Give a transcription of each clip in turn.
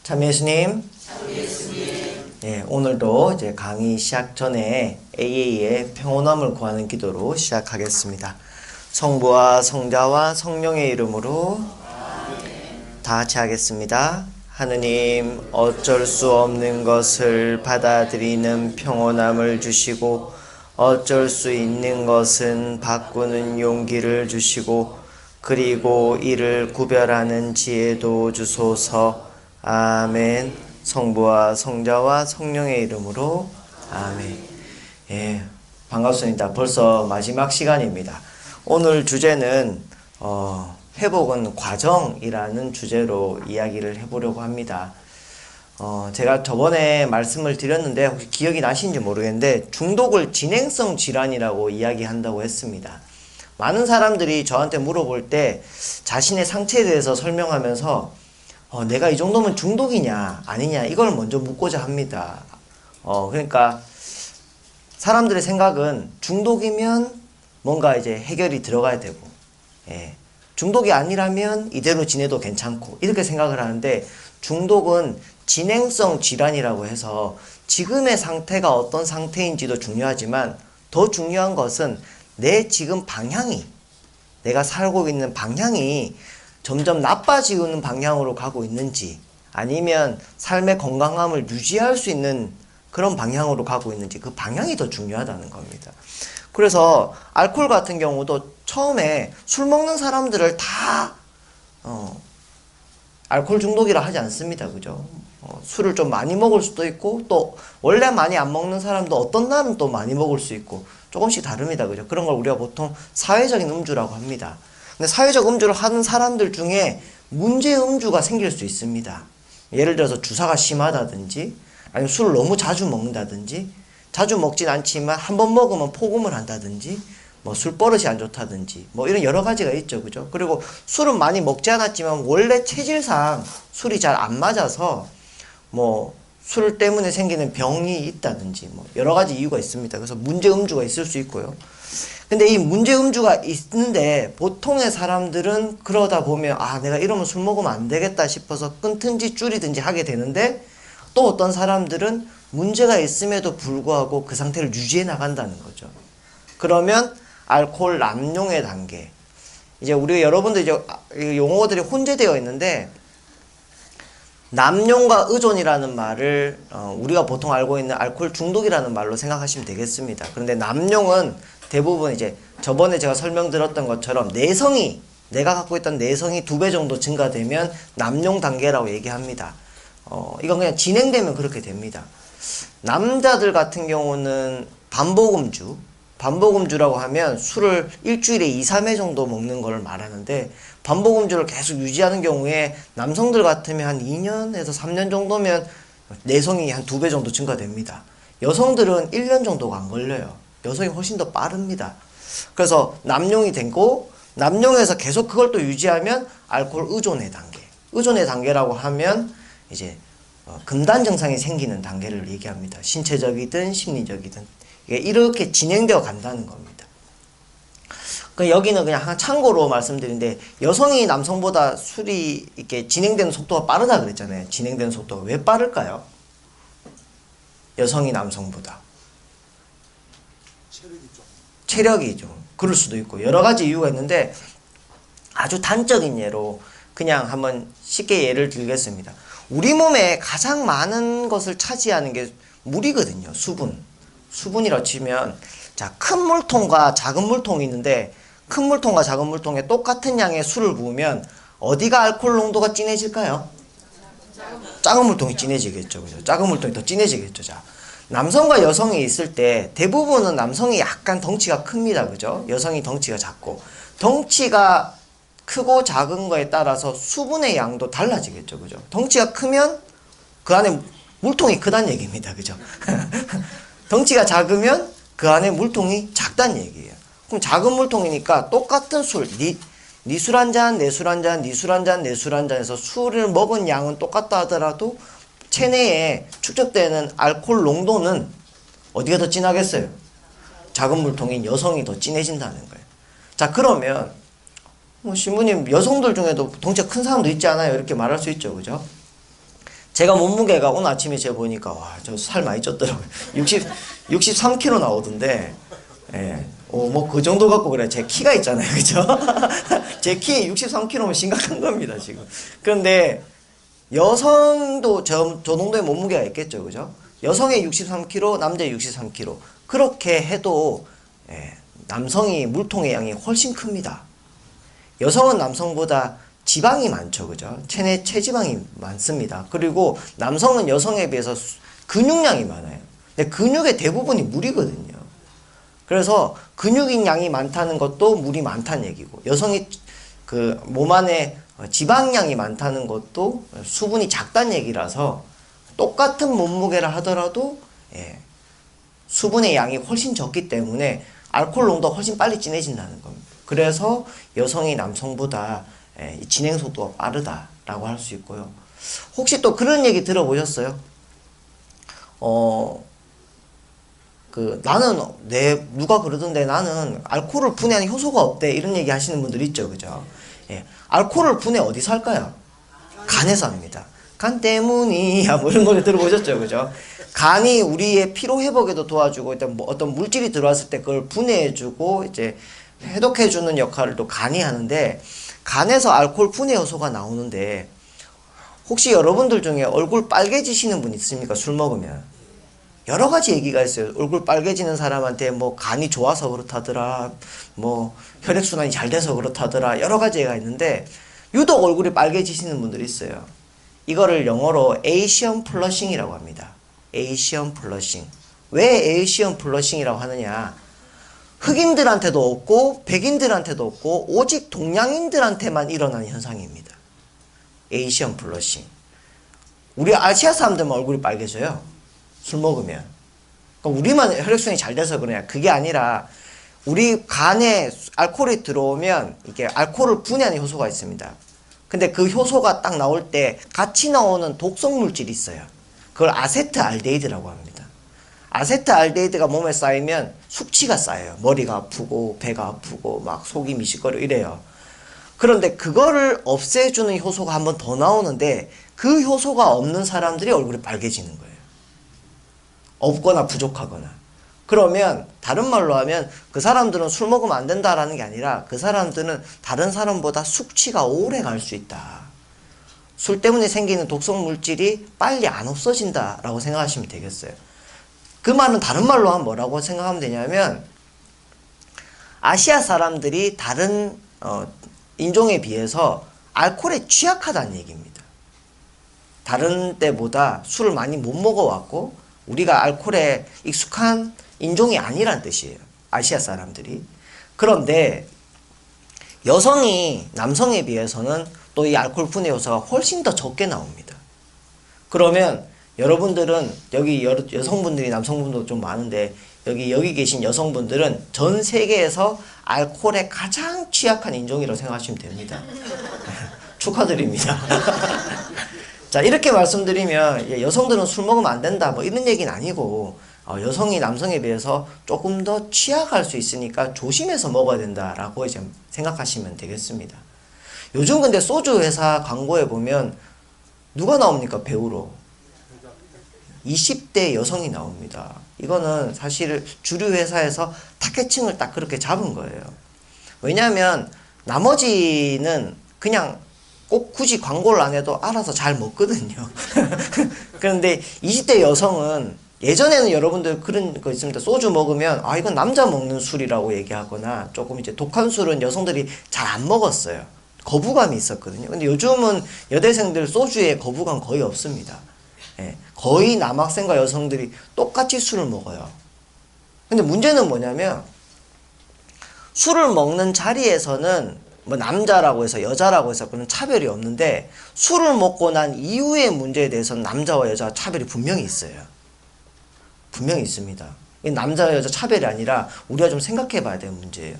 참 예수님. 예, 오늘도 이제 강의 시작 전에 AA의 평온함을 구하는 기도로 시작하겠습니다. 성부와 성자와 성령의 이름으로 다 같이 하겠습니다. 하느님, 어쩔 수 없는 것을 받아들이는 평온함을 주시고 어쩔 수 있는 것은 바꾸는 용기를 주시고 그리고 이를 구별하는 지혜도 주소서. 아멘. 성부와 성자와 성령의 이름으로 아멘. 예, 반갑습니다. 벌써 마지막 시간입니다. 오늘 주제는 회복은 과정이라는 주제로 이야기를 해보려고 합니다. 제가 저번에 말씀을 드렸는데 혹시 기억이 나시는지 모르겠는데 중독을 진행성 질환이라고 이야기한다고 했습니다. 많은 사람들이 저한테 물어볼 때 자신의 상태에 대해서 설명하면서 내가 이 정도면 중독이냐 아니냐 이걸 먼저 묻고자 합니다. 그러니까 사람들의 생각은 중독이면 뭔가 이제 해결이 들어가야 되고, 예, 중독이 아니라면 이대로 지내도 괜찮고 이렇게 생각을 하는데, 중독은 진행성 질환이라고 해서 지금의 상태가 어떤 상태인지도 중요하지만 더 중요한 것은 내 지금 방향이, 내가 살고 있는 방향이 점점 나빠지는 방향으로 가고 있는지 아니면 삶의 건강함을 유지할 수 있는 그런 방향으로 가고 있는지, 그 방향이 더 중요하다는 겁니다. 그래서 알코올 같은 경우도 처음에 술 먹는 사람들을 다 알코올 중독이라 하지 않습니다. 그죠? 술을 좀 많이 먹을 수도 있고 또 원래 많이 안 먹는 사람도 어떤 날은 또 많이 먹을 수 있고 조금씩 다릅니다. 그죠? 그런 걸 우리가 보통 사회적인 음주라고 합니다. 근데 사회적 음주를 하는 사람들 중에 문제 음주가 생길 수 있습니다. 예를 들어서 주사가 심하다든지 아니면 술을 너무 자주 먹는다든지, 자주 먹진 않지만 한 번 먹으면 포금을 한다든지, 뭐 술버릇이 안 좋다든지, 뭐 이런 여러 가지가 있죠. 그죠? 그리고 술은 많이 먹지 않았지만 원래 체질상 술이 잘 안 맞아서 뭐 술 때문에 생기는 병이 있다든지 뭐 여러 가지 이유가 있습니다. 그래서 문제 음주가 있을 수 있고요. 근데 이 문제 음주가 있는데 보통의 사람들은 그러다 보면 내가 이러면 술 먹으면 안 되겠다 싶어서 끊든지 줄이든지 하게 되는데, 또 어떤 사람들은 문제가 있음에도 불구하고 그 상태를 유지해 나간다는 거죠. 그러면 알코올 남용의 단계, 이제 우리 여러분들 이제 용어들이 혼재되어 있는데, 남용과 의존이라는 말을 우리가 보통 알고 있는 알코올 중독이라는 말로 생각하시면 되겠습니다. 그런데 남용은 대부분 이제 저번에 제가 설명드렸던 것처럼 내가 갖고 있던 내성이 2배 정도 증가되면 남용 단계라고 얘기합니다. 이건 그냥 진행되면 그렇게 됩니다. 남자들 같은 경우는 반복음주라고 하면 술을 일주일에 2, 3회 정도 먹는 걸 말하는데, 반복음주를 계속 유지하는 경우에 남성들 같으면 한 2년에서 3년 정도면 내성이 한 2배 정도 증가됩니다. 여성들은 1년 정도가 안 걸려요. 여성이 훨씬 더 빠릅니다. 그래서 남용이 되고, 남용에서 계속 그걸 또 유지하면 알코올 의존의 단계. 의존의 단계라고 하면 이제 금단 증상이 생기는 단계를 얘기합니다. 신체적이든 심리적이든 이렇게 진행되어 간다는 겁니다. 여기는 그냥 참고로 말씀드리는데, 여성이 남성보다 술이 이렇게 진행되는 속도가 빠르다 그랬잖아요. 진행되는 속도가 왜 빠를까요? 여성이 남성보다 체력이 좀 그럴 수도 있고 여러 가지 이유가 있는데, 아주 단적인 예로 그냥 한번 쉽게 예를 들겠습니다. 우리 몸에 가장 많은 것을 차지하는 게 물이거든요. 수분이라고 치면, 자, 큰 물통과 작은 물통이 있는데, 큰 물통과 작은 물통에 똑같은 양의 술을 부으면 어디가 알코올 농도가 진해질까요? 작은 물통이 진해지겠죠. 그죠? 작은 물통이 더 진해지겠죠. 자, 남성과 여성이 있을 때 대부분은 남성이 약간 덩치가 큽니다. 그죠? 여성이 덩치가 작고, 덩치가 크고 작은 거에 따라서 수분의 양도 달라지겠죠. 그죠? 덩치가 크면 그 안에 물통이 크다는 얘기입니다. 그죠? 덩치가 작으면 그 안에 물통이 작다는 얘기예요. 그럼 작은 물통이니까 똑같은 술, 니 술 한 잔, 내 술 한 잔, 니 술 한 잔, 내 술 한 잔에서 술을 먹은 양은 똑같다 하더라도 체내에 축적되는 알코올 농도는 어디가 더 진하겠어요? 작은 물통인 여성이 더 진해진다는 거예요. 자, 그러면 신부님, 여성들 중에도 덩치가 큰 사람도 있지 않아요? 이렇게 말할 수 있죠. 그죠? 제가 몸무게가 오늘 아침에 제가 보니까 와, 저 살 많이 쪘더라고요. 63kg 나오던데, 예. 뭐 그 정도 갖고 그래. 제 키가 있잖아요. 그죠? 제 키 63kg면 심각한 겁니다, 지금. 그런데 여성도 저 정도의 몸무게가 있겠죠. 그죠? 여성의 63kg, 남자의 63kg. 그렇게 해도, 예, 남성이 물통의 양이 훨씬 큽니다. 여성은 남성보다 지방이 많죠. 그죠? 체지방이 많습니다. 그리고 남성은 여성에 비해서 근육량이 많아요. 근데 근육의 대부분이 물이거든요. 그래서 근육인 양이 많다는 것도 물이 많다는 얘기고, 여성이 그 몸 안에 지방량이 많다는 것도 수분이 작다는 얘기라서 똑같은 몸무게를 하더라도, 예, 수분의 양이 훨씬 적기 때문에 알코올 농도가 훨씬 빨리 진해진다는 겁니다. 그래서 여성이 남성보다, 예, 진행 속도가 빠르다라고 할 수 있고요. 혹시 또 그런 얘기 들어보셨어요? 나는 누가 그러던데 나는 알코올을 분해하는 효소가 없대, 이런 얘기 하시는 분들 있죠. 그죠? 예. 알코올을 분해 어디서 할까요? 간에서 합니다. 간 때문이야, 뭐 이런 노래 들어보셨죠. 그죠? 간이 우리의 피로 회복에도 도와주고, 일단 뭐 어떤 물질이 들어왔을 때 그걸 분해해주고 이제 해독해주는 역할을 또 간이 하는데, 간에서 알코올 분해 효소가 나오는데, 혹시 여러분들 중에 얼굴 빨개지시는 분 있습니까? 술 먹으면. 여러 가지 얘기가 있어요. 얼굴 빨개지는 사람한테 뭐 간이 좋아서 그렇다더라, 뭐 혈액순환이 잘 돼서 그렇다더라, 여러 가지 얘기가 있는데, 유독 얼굴이 빨개지시는 분들이 있어요. 이거를 영어로 에이시언 플러싱이라고 합니다. 에이시언 플러싱. 왜 에이시언 플러싱이라고 하느냐? 흑인들한테도 없고 백인들한테도 없고 오직 동양인들한테만 일어나는 현상입니다. 에이시언 플러싱. 우리 아시아 사람들만 얼굴이 빨개져요. 술 먹으면. 그러니까 우리만 혈액순환이 잘 돼서 그래요. 그게 아니라 우리 간에 알코올이 들어오면 이게 알코올을 분해하는 효소가 있습니다. 근데 그 효소가 딱 나올 때 같이 나오는 독성 물질이 있어요. 그걸 아세트알데히드라고 합니다. 아세트알데히드가 몸에 쌓이면 숙취가 쌓여요. 머리가 아프고 배가 아프고 막 속이 미식거리고 이래요. 그런데 그거를 없애주는 효소가 한 번 더 나오는데, 그 효소가 없는 사람들이 얼굴이 빨개지는 거예요. 없거나 부족하거나. 그러면 다른 말로 하면 그 사람들은 술 먹으면 안 된다라는 게 아니라, 그 사람들은 다른 사람보다 숙취가 오래 갈 수 있다. 술 때문에 생기는 독성 물질이 빨리 안 없어진다라고 생각하시면 되겠어요. 그 말은 다른 말로 하면 뭐라고 생각하면 되냐면, 아시아 사람들이 다른 인종에 비해서 알코올에 취약하다는 얘기입니다. 다른 때보다 술을 많이 못 먹어왔고 우리가 알코올에 익숙한 인종이 아니란 뜻이에요. 아시아 사람들이. 그런데 여성이 남성에 비해서는 또 이 알코올 분해 효소가 훨씬 더 적게 나옵니다. 그러면 여러분들은, 여기 여성분들이 남성분도 좀 많은데, 여기 계신 여성분들은 전 세계에서 알코올에 가장 취약한 인종이라고 생각하시면 됩니다. 축하드립니다. 자, 이렇게 말씀드리면 여성들은 술 먹으면 안 된다 뭐 이런 얘기는 아니고, 여성이 남성에 비해서 조금 더 취약할 수 있으니까 조심해서 먹어야 된다라고 이제 생각하시면 되겠습니다. 요즘 근데 소주 회사 광고에 보면 누가 나옵니까? 배우로 20대 여성이 나옵니다. 이거는 사실 주류 회사에서 타겟층을 딱 그렇게 잡은 거예요. 왜냐하면 나머지는 그냥 꼭 굳이 광고를 안 해도 알아서 잘 먹거든요. 그런데 20대 여성은, 예전에는 여러분들 그런 거 있습니다. 소주 먹으면 이건 남자 먹는 술이라고 얘기하거나, 조금 이제 독한 술은 여성들이 잘 안 먹었어요. 거부감이 있었거든요. 근데 요즘은 여대생들 소주에 거부감 거의 없습니다. 예, 거의 남학생과 여성들이 똑같이 술을 먹어요. 근데 문제는 뭐냐면, 술을 먹는 자리에서는 뭐 남자라고 해서 여자라고 해서 그런 차별이 없는데, 술을 먹고 난 이후의 문제에 대해서는 남자와 여자 차별이 분명히 있어요. 분명히 있습니다. 남자와 여자 차별이 아니라 우리가 좀 생각해 봐야 되는 문제예요.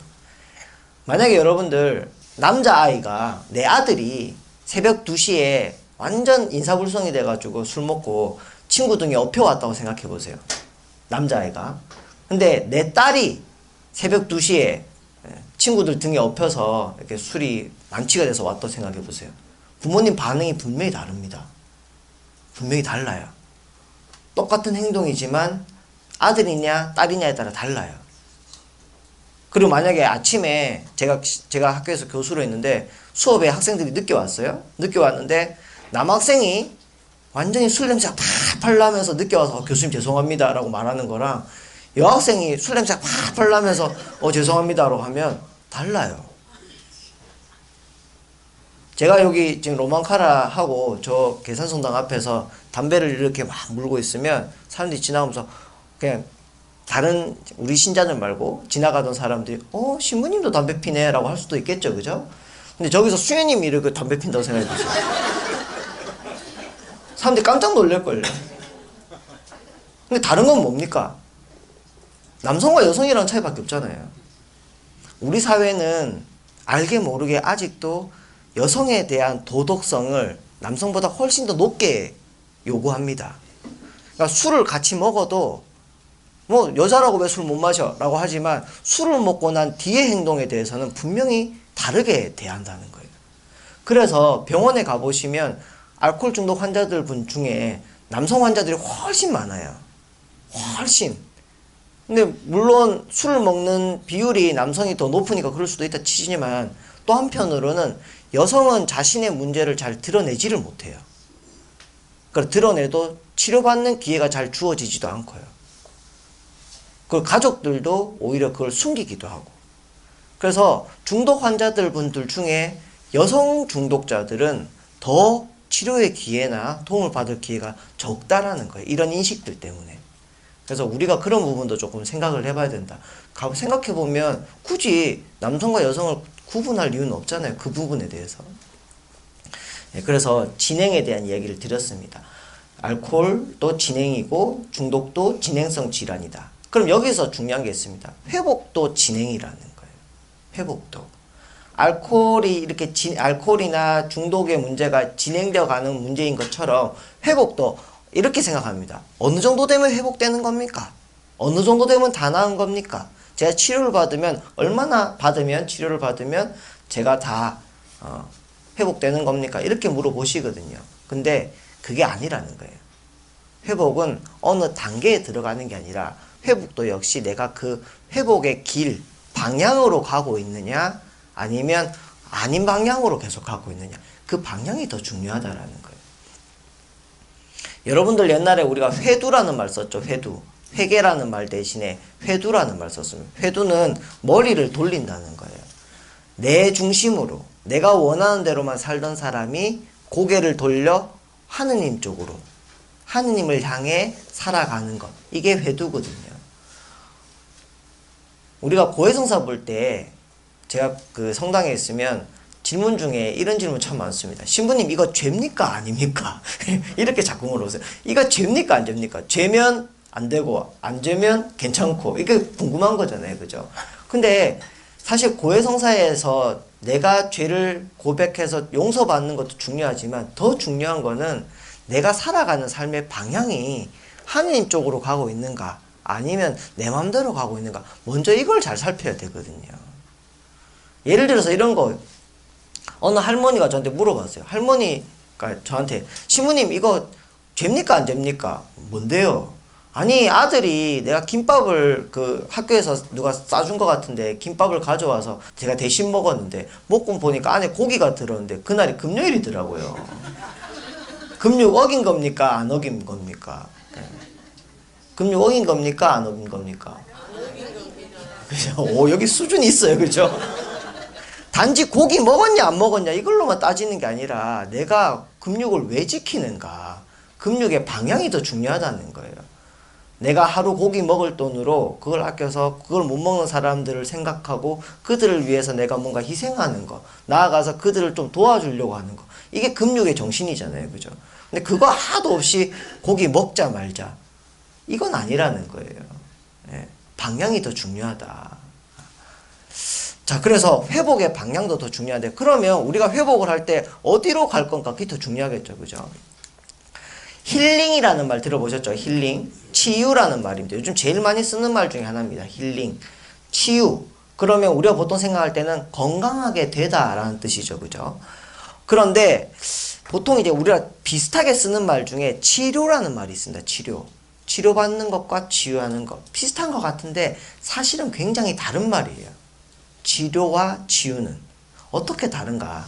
만약에 여러분들, 남자아이가, 내 아들이 새벽 2시에 완전 인사불성이 돼가지고 술 먹고 친구 등에 엎혀왔다고 생각해 보세요. 남자아이가. 근데 내 딸이 새벽 2시에 친구들 등에 엎혀서 이렇게 술이 만취가 돼서 왔다고 생각해 보세요. 부모님 반응이 분명히 다릅니다. 분명히 달라요. 똑같은 행동이지만 아들이냐 딸이냐에 따라 달라요. 그리고 만약에 아침에 제가 학교에서 교수로 했는데 수업에 학생들이 늦게 왔어요. 늦게 왔는데 남학생이 완전히 술 냄새가 팔팔 나면서 늦게 와서 교수님 죄송합니다 라고 말하는 거랑 여학생이 술 냄새가 팔팔 나면서 죄송합니다 라고 하면 달라요. 제가 여기 지금 로망카라 하고 저 계산성당 앞에서 담배를 이렇게 막 물고 있으면 사람들이 지나가면서 그냥 다른 우리 신자들 말고 지나가던 사람들이 신부님도 담배 피네 라고 할 수도 있겠죠, 그죠? 근데 저기서 수녀님이 이렇게 담배 핀다고 생각해 보세요. 사람들이 깜짝 놀랄걸요. 근데 다른 건 뭡니까? 남성과 여성이라는 차이밖에 없잖아요. 우리 사회는 알게 모르게 아직도 여성에 대한 도덕성을 남성보다 훨씬 더 높게 요구합니다. 그러니까 술을 같이 먹어도 여자라고 왜 술 못 마셔? 라고 하지만 술을 먹고 난 뒤의 행동에 대해서는 분명히 다르게 대한다는 거예요. 그래서 병원에 가보시면 알코올 중독 환자들 분 중에 남성 환자들이 훨씬 많아요. 훨씬. 근데 물론 술을 먹는 비율이 남성이 더 높으니까 그럴 수도 있다 치지만 또 한편으로는 여성은 자신의 문제를 잘 드러내지를 못해요. 그걸 드러내도 치료받는 기회가 잘 주어지지도 않고요. 그 가족들도 오히려 그걸 숨기기도 하고. 그래서 중독 환자들 분들 중에 여성 중독자들은 더 치료의 기회나 도움을 받을 기회가 적다라는 거예요. 이런 인식들 때문에. 그래서 우리가 그런 부분도 조금 생각을 해봐야 된다. 생각해보면 굳이 남성과 여성을 구분할 이유는 없잖아요. 그 부분에 대해서. 그래서 진행에 대한 이야기를 드렸습니다. 알코올도 진행이고 중독도 진행성 질환이다. 그럼 여기서 중요한 게 있습니다. 회복도 진행이라는 거예요. 회복도. 알코올이나 중독의 문제가 진행되어 가는 문제인 것처럼 회복도 이렇게 생각합니다. 어느 정도 되면 회복되는 겁니까? 어느 정도 되면 다 나은 겁니까? 제가 치료를 받으면 얼마나 치료를 받으면 제가 다 회복되는 겁니까? 이렇게 물어보시거든요. 근데 그게 아니라는 거예요. 회복은 어느 단계에 들어가는 게 아니라 회복도 역시 내가 그 회복의 길, 방향으로 가고 있느냐 아니면 아닌 방향으로 계속 가고 있느냐 그 방향이 더 중요하다라는 거예요. 여러분들 옛날에 우리가 회두라는 말 썼죠. 회두. 회개라는 말 대신에 회두라는 말 썼습니다. 회두는 머리를 돌린다는 거예요. 내 중심으로 내가 원하는 대로만 살던 사람이 고개를 돌려 하느님 쪽으로 하느님을 향해 살아가는 것. 이게 회두거든요. 우리가 고해성사 볼 때 제가 그 성당에 있으면 질문 중에 이런 질문 참 많습니다. 신부님 이거 죄입니까 아닙니까? 이렇게 자꾸 물어보세요. 이거 죄입니까 안 죄입니까? 죄면 안 되고 안 죄면 괜찮고 이게 궁금한 거잖아요. 그죠? 근데 사실 고해성사에서 내가 죄를 고백해서 용서받는 것도 중요하지만 더 중요한 거는 내가 살아가는 삶의 방향이 하느님 쪽으로 가고 있는가 아니면 내 맘대로 가고 있는가 먼저 이걸 잘 살펴야 되거든요. 예를 들어서 이런 거 어느 할머니가 저한테 물어봤어요. 할머니가 저한테 신부님 이거 죄입니까 안 죄입니까? 뭔데요? 아니 아들이 내가 김밥을 그 학교에서 누가 싸준 것 같은데 김밥을 가져와서 제가 대신 먹었는데 먹고 보니까 안에 고기가 들었는데 그날이 금요일이더라고요. 금육 어긴 겁니까 안 어긴 겁니까? 금육 어긴 겁니까 안 어긴 겁니까? 그죠? 오 여기 수준이 있어요. 그죠? 단지 고기 먹었냐 안 먹었냐 이걸로만 따지는 게 아니라 내가 금육을 왜 지키는가 금육의 방향이 더 중요하다는 거예요. 내가 하루 고기 먹을 돈으로 그걸 아껴서 그걸 못 먹는 사람들을 생각하고 그들을 위해서 내가 뭔가 희생하는 거 나아가서 그들을 좀 도와주려고 하는 거 이게 금육의 정신이잖아요. 그죠? 근데 그거 하나도 없이 고기 먹자 말자 이건 아니라는 거예요. 예, 방향이 더 중요하다. 자, 그래서 회복의 방향도 더 중요한데 그러면 우리가 회복을 할 때 어디로 갈 건가 그게 더 중요하겠죠. 그죠? 힐링이라는 말 들어보셨죠? 힐링. 치유라는 말입니다. 요즘 제일 많이 쓰는 말 중에 하나입니다. 힐링. 치유. 그러면 우리가 보통 생각할 때는 건강하게 되다라는 뜻이죠. 그죠? 그런데 보통 이제 우리가 비슷하게 쓰는 말 중에 치료라는 말이 있습니다. 치료. 치료받는 것과 치유하는 것. 비슷한 것 같은데 사실은 굉장히 다른 말이에요. 치료와 치유는. 어떻게 다른가?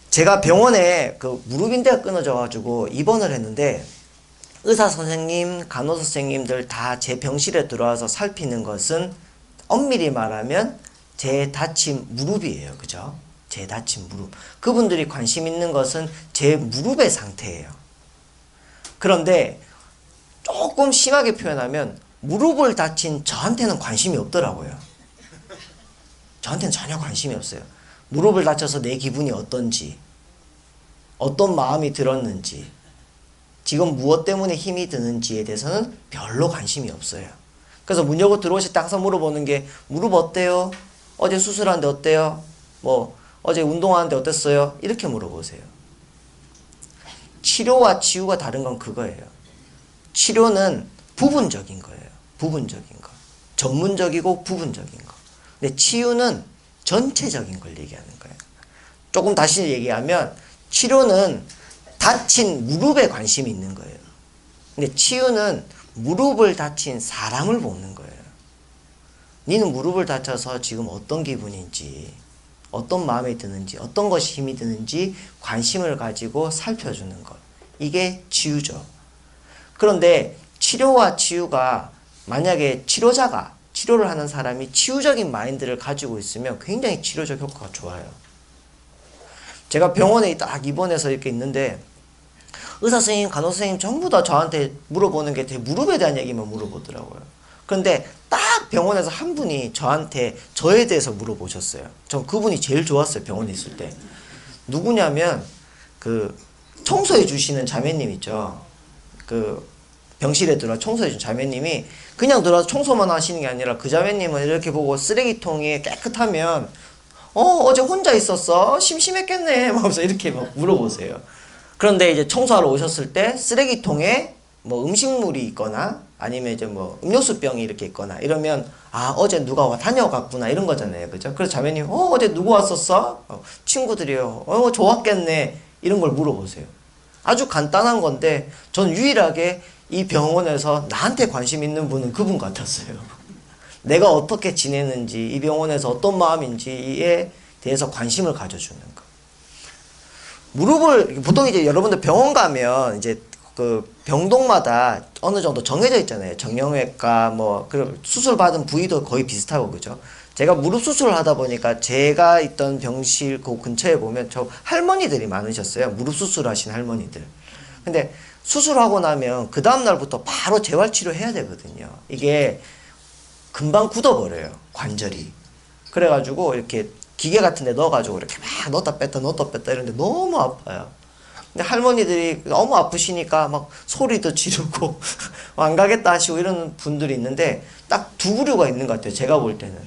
제가 병원에 그 무릎인대가 끊어져가지고 입원을 했는데 의사 선생님, 간호사 선생님들 다 제 병실에 들어와서 살피는 것은 엄밀히 말하면 제 다친 무릎이에요. 그죠? 제 다친 무릎. 그분들이 관심 있는 것은 제 무릎의 상태예요. 그런데 조금 심하게 표현하면 무릎을 다친 저한테는 관심이 없더라고요. 저한테는 전혀 관심이 없어요. 무릎을 다쳐서 내 기분이 어떤지, 어떤 마음이 들었는지, 지금 무엇 때문에 힘이 드는지에 대해서는 별로 관심이 없어요. 그래서 문 열고 들어오실 때 항상 물어보는 게 무릎 어때요? 어제 수술하는데 어때요? 뭐 어제 운동하는데 어땠어요? 이렇게 물어보세요. 치료와 치유가 다른 건 그거예요. 치료는 부분적인 거예요. 부분적인 거. 전문적이고 부분적인 거. 근데 치유는 전체적인 걸 얘기하는 거예요. 조금 다시 얘기하면 치료는 다친 무릎에 관심이 있는 거예요. 근데 치유는 무릎을 다친 사람을 보는 거예요. 니는 무릎을 다쳐서 지금 어떤 기분인지, 어떤 마음이 드는지, 어떤 것이 힘이 드는지 관심을 가지고 살펴주는 것. 이게 치유죠. 그런데 치료와 치유가 만약에 치료자가, 치료를 하는 사람이 치유적인 마인드를 가지고 있으면 굉장히 치료적 효과가 좋아요. 제가 병원에 딱 입원해서 이렇게 있는데 의사 선생님, 간호사 선생님 전부 다 저한테 물어보는 게 제 무릎에 대한 얘기만 물어보더라고요. 그런데 딱 병원에서 한 분이 저한테 저에 대해서 물어보셨어요. 전 그분이 제일 좋았어요. 병원에 있을 때. 누구냐면 그 청소해 주시는 자매님 있죠. 그 병실에 들어와 청소해 준 자매님이 그냥 들어와서 청소만 하시는 게 아니라 그 자매님은 이렇게 보고 쓰레기통이 깨끗하면 어제 혼자 있었어? 심심했겠네? 하면서 이렇게 막 물어보세요. 그런데 이제 청소하러 오셨을 때 쓰레기통에 뭐 음식물이 있거나 아니면 이제 뭐 음료수병이 이렇게 있거나 이러면 아 어제 누가 다녀갔구나 이런 거잖아요. 그죠? 그래서 자매님 어제 누구 왔었어? 친구들이요. 좋았겠네. 이런 걸 물어보세요. 아주 간단한 건데 전 유일하게 이 병원에서 나한테 관심 있는 분은 그분 같았어요. 내가 어떻게 지내는지, 이 병원에서 어떤 마음인지에 대해서 관심을 가져주는 거. 무릎을, 보통 이제 여러분들 병원 가면 이제 그 병동마다 어느 정도 정해져 있잖아요. 정형외과, 그 수술 받은 부위도 거의 비슷하고, 그죠? 제가 무릎 수술을 하다 보니까 제가 있던 병실 그 근처에 보면 저 할머니들이 많으셨어요. 무릎 수술하신 할머니들. 근데 수술하고 나면 그 다음날부터 바로 재활치료 해야 되거든요. 이게 금방 굳어버려요. 관절이. 그래가지고 이렇게 기계 같은 데 넣어가지고 이렇게 막 넣었다 뺐다 이러는데 너무 아파요. 근데 할머니들이 너무 아프시니까 막 소리도 지르고 안 가겠다 하시고 이런 분들이 있는데 딱 두 부류가 있는 것 같아요. 제가 볼 때는.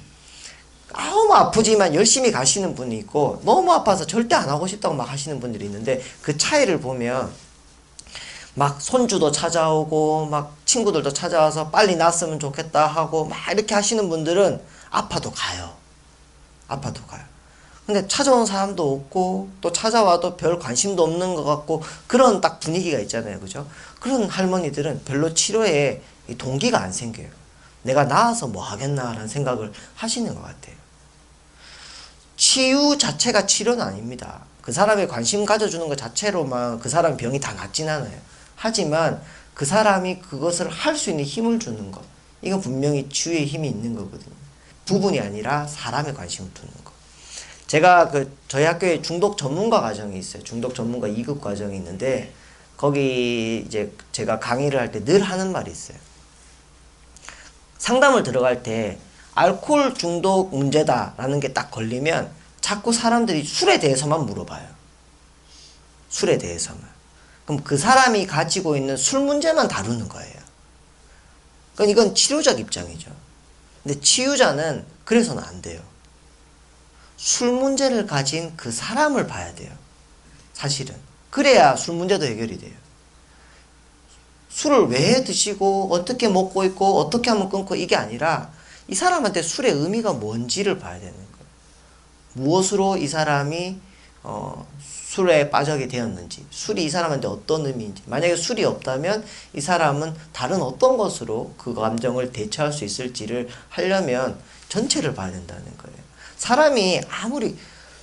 너무 아프지만 열심히 가시는 분이 있고 너무 아파서 절대 안 하고 싶다고 막 하시는 분들이 있는데 그 차이를 보면 막 손주도 찾아오고 막 친구들도 찾아와서 빨리 났으면 좋겠다 하고 막 이렇게 하시는 분들은 아파도 가요. 아파도 가요. 근데 찾아온 사람도 없고 또 찾아와도 별 관심도 없는 것 같고 그런 딱 분위기가 있잖아요. 그죠? 그런 할머니들은 별로 치료에 동기가 안 생겨요. 내가 나아서 뭐 하겠나라는 생각을 하시는 것 같아요. 치유 자체가 치료는 아닙니다. 그 사람의 관심 가져주는 것 자체로만 그 사람 병이 다 낫진 않아요. 하지만 그 사람이 그것을 할 수 있는 힘을 주는 것. 이건 분명히 치유의 힘이 있는 거거든요. 부분이 아니라 사람의 관심을 두는 것. 제가 저희 학교에 중독 전문가 과정이 있어요. 중독 전문가 2급 과정이 있는데 거기 이제 제가 강의를 할 때 늘 하는 말이 있어요. 상담을 들어갈 때 알코올 중독 문제다라는 게 딱 걸리면 자꾸 사람들이 술에 대해서만 물어봐요. 술에 대해서만. 그럼 그 사람이 가지고 있는 술 문제만 다루는 거예요. 그러니까 이건 치료적 입장이죠. 근데 치유자는 그래서는 안 돼요. 술 문제를 가진 그 사람을 봐야 돼요. 사실은. 그래야 술 문제도 해결이 돼요. 술을 왜 드시고 어떻게 먹고 있고 어떻게 하면 끊고 이게 아니라 이 사람한테 술의 의미가 뭔지를 봐야 되는 거예요. 무엇으로 이 사람이 술에 빠지게 되었는지, 술이 이 사람한테 어떤 의미인지, 만약에 술이 없다면 이 사람은 다른 어떤 것으로 그 감정을 대처할 수 있을지를 하려면 전체를 봐야 된다는 거예요. 사람이 아무리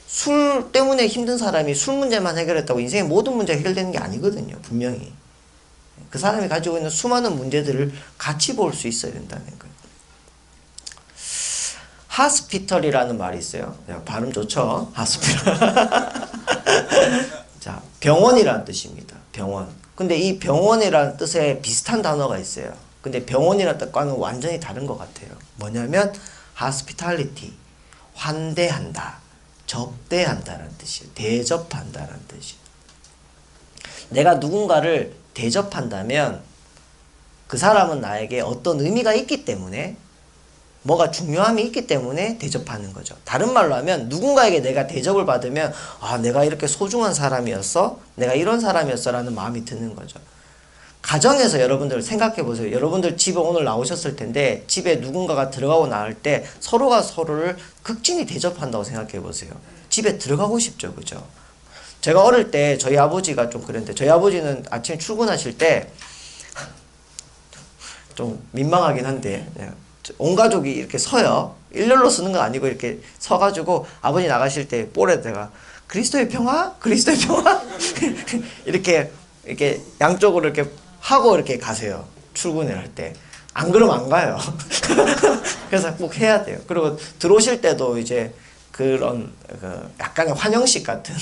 술 때문에 힘든 사람이 술 문제만 해결했다고 인생의 모든 문제가 해결되는 게 아니거든요. 분명히. 그 사람이 가지고 있는 수많은 문제들을 같이 볼 수 있어야 된다는 거예요. 하스피털이라는 말이 있어요. 발음 좋죠? 하스피털. 자, 병원이라는 뜻입니다. 병원. 근데 이 병원이라는 뜻에 비슷한 단어가 있어요. 근데 병원이라는 뜻과는 완전히 다른 것 같아요. 뭐냐면 hospitality, 환대한다, 접대한다라는 뜻이에요. 대접한다라는 뜻이에요. 내가 누군가를 대접한다면 그 사람은 나에게 어떤 의미가 있기 때문에, 뭐가 중요함이 있기 때문에 대접하는 거죠. 다른 말로 하면 누군가에게 내가 대접을 받으면 아, 내가 이렇게 소중한 사람이었어? 내가 이런 사람이었어? 라는 마음이 드는 거죠. 가정에서 여러분들 생각해 보세요. 여러분들 집에 오늘 나오셨을 텐데 집에 누군가가 들어가고 나올 때 서로가 서로를 극진히 대접한다고 생각해 보세요. 집에 들어가고 싶죠. 그죠? 제가 어릴 때 저희 아버지가 좀 그랬는데, 저희 아버지는 아침에 출근하실 때 좀 민망하긴 한데 온 가족이 이렇게 서요. 일렬로 쓰는 건 아니고 이렇게 서가지고 아버지 나가실 때 볼에다가 그리스도의 평화? 그리스도의 평화? 이렇게 양쪽으로 이렇게 하고 이렇게 가세요. 출근을 할 때. 안 그러면 안 가요. 그래서 꼭 해야 돼요. 그리고 들어오실 때도 이제 그런 약간의 환영식 같은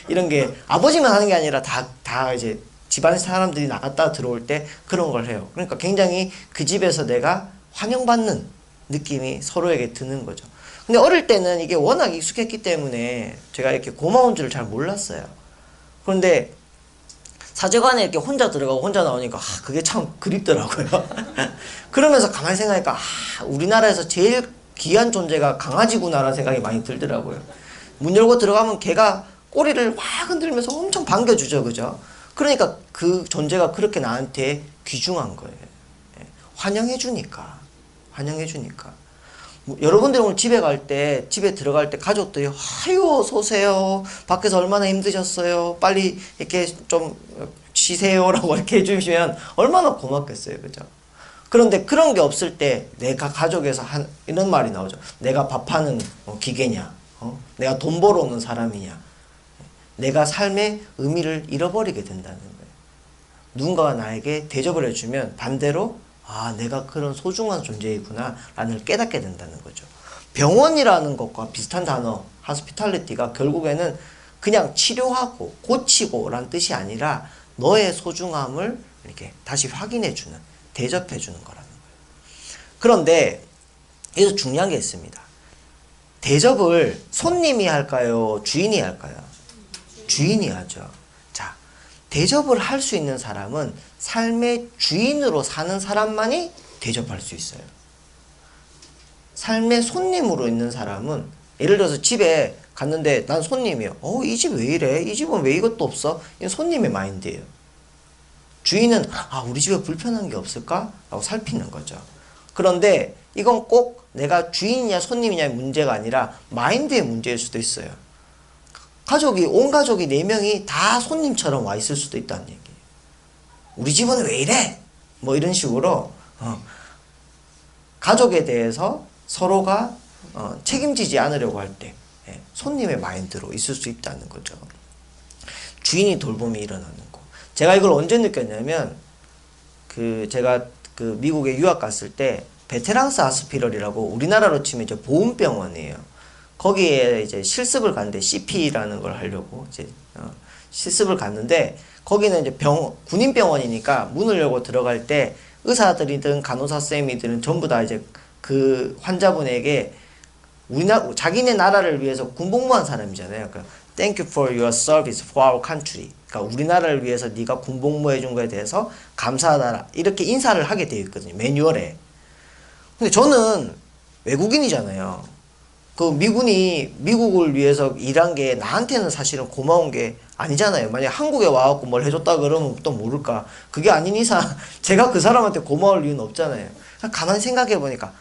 이런 게 아버지만 하는 게 아니라 다 이제 집안 사람들이 나갔다 들어올 때 그런 걸 해요. 그러니까 굉장히 그 집에서 내가 환영받는 느낌이 서로에게 드는 거죠. 근데 어릴 때는 이게 워낙 익숙했기 때문에 제가 이렇게 고마운 줄을 잘 몰랐어요. 그런데 사제관에 이렇게 혼자 들어가고 혼자 나오니까 그게 참 그립더라고요. 그러면서 가만히 생각하니까 우리나라에서 제일 귀한 존재가 강아지구나라는 생각이 많이 들더라고요. 문 열고 들어가면 걔가 꼬리를 확 흔들면서 엄청 반겨주죠. 그죠? 그러니까 그 존재가 그렇게 나한테 귀중한 거예요. 환영해주니까. 여러분들 오늘 집에 들어갈 때 가족들이 아유 어서오세요, 밖에서 얼마나 힘드셨어요, 빨리 이렇게 좀 쉬세요 라고 이렇게 해주시면 얼마나 고맙겠어요. 그죠? 그런데 그런 게 없을 때 내가 가족에서 이런 말이 나오죠. 내가 밥하는 기계냐, 내가 돈 벌어오는 사람이냐, 내가 삶의 의미를 잃어버리게 된다는 거예요. 누군가가 나에게 대접을 해주면 반대로 내가 그런 소중한 존재이구나 라는 깨닫게 된다는 거죠. 병원이라는 것과 비슷한 단어 hospitality가 결국에는 그냥 치료하고 고치고 라는 뜻이 아니라 너의 소중함을 이렇게 다시 확인해주는, 대접해주는 거라는 거예요. 그런데 여기서 중요한 게 있습니다. 대접을 손님이 할까요? 주인이 할까요? 주인이 하죠. 자, 대접을 할 수 있는 사람은 삶의 주인으로 사는 사람만이 대접할 수 있어요. 삶의 손님으로 있는 사람은, 예를 들어서 집에 갔는데 난 손님이에요. 이 집 왜 이래? 이 집은 왜 이것도 없어? 이건 손님의 마인드예요. 주인은 우리 집에 불편한 게 없을까? 라고 살피는 거죠. 그런데 이건 꼭 내가 주인이냐 손님이냐의 문제가 아니라 마인드의 문제일 수도 있어요. 온 가족이 4명이 다 손님처럼 와 있을 수도 있다는 얘기예요. 우리 집은 왜 이래? 뭐 이런 식으로 가족에 대해서 서로가 책임지지 않으려고 할 때 손님의 마인드로 있을 수 있다는 거죠. 주인이 돌봄이 일어나는 거. 제가 이걸 언제 느꼈냐면 제가 미국에 유학 갔을 때 베테랑스 하스피럴이라고 우리나라로 치면 이제 보훈병원이에요. 거기에 이제 실습을 갔는데 CP라는 걸 하려고 이제 실습을 갔는데, 거기는 이제 군인병원이니까 문을 열고 들어갈 때 의사들이든 간호사 쌤이든 전부 다 이제 그 환자분에게 자기네 나라를 위해서 군복무한 사람이잖아요. 그러니까 Thank you for your service for our country. 그러니까 우리나라를 위해서 네가 군복무해 준 거에 대해서 감사하다, 이렇게 인사를 하게 되어 있거든요, 매뉴얼에. 근데 저는 외국인이잖아요. 미군이 미국을 위해서 일한 게 나한테는 사실은 고마운 게 아니잖아요. 만약 한국에 와갖고 뭘 해줬다 그러면 또 모를까. 그게 아닌 이상 제가 그 사람한테 고마울 이유는 없잖아요. 가만히 생각해 보니까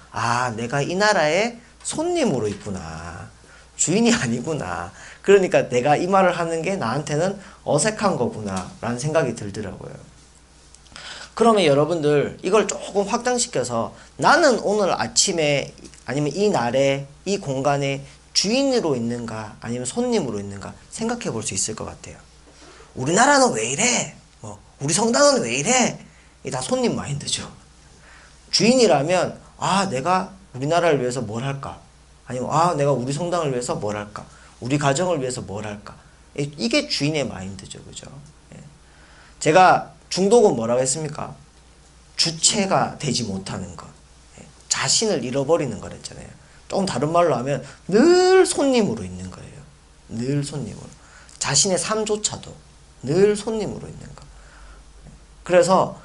내가 이 나라의 손님으로 있구나. 주인이 아니구나. 그러니까 내가 이 말을 하는 게 나한테는 어색한 거구나 라는 생각이 들더라고요. 그러면 여러분들 이걸 조금 확장시켜서 나는 오늘 아침에 아니면 이 날에 이 공간에 주인으로 있는가 아니면 손님으로 있는가 생각해 볼 수 있을 것 같아요. 우리나라는 왜 이래? 우리 성당은 왜 이래? 이게 다 손님 마인드죠. 주인이라면 내가 우리나라를 위해서 뭘 할까? 아니면 내가 우리 성당을 위해서 뭘 할까? 우리 가정을 위해서 뭘 할까? 이게 주인의 마인드죠. 그죠? 제가 중독은 뭐라고 했습니까? 주체가 되지 못하는 것. 자신을 잃어버리는 거랬잖아요. 조금 다른 말로 하면 늘 손님으로 있는 거예요. 늘 손님으로. 자신의 삶조차도 늘 손님으로 있는 거. 그래서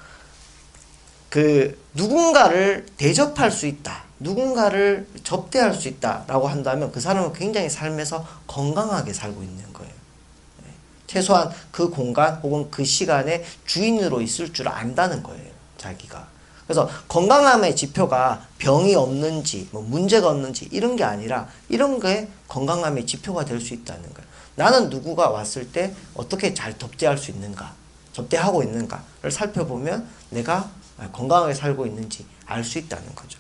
누군가를 대접할 수 있다. 누군가를 접대할 수 있다라고 한다면 그 사람은 굉장히 삶에서 건강하게 살고 있는 거예요. 최소한 그 공간 혹은 그 시간에 주인으로 있을 줄 안다는 거예요. 자기가. 그래서 건강함의 지표가 병이 없는지 문제가 없는지 이런 게 아니라 이런 게 건강함의 지표가 될 수 있다는 거예요. 나는 누구가 왔을 때 어떻게 잘 접대할 수 있는가, 접대하고 있는가를 살펴보면 내가 건강하게 살고 있는지 알 수 있다는 거죠.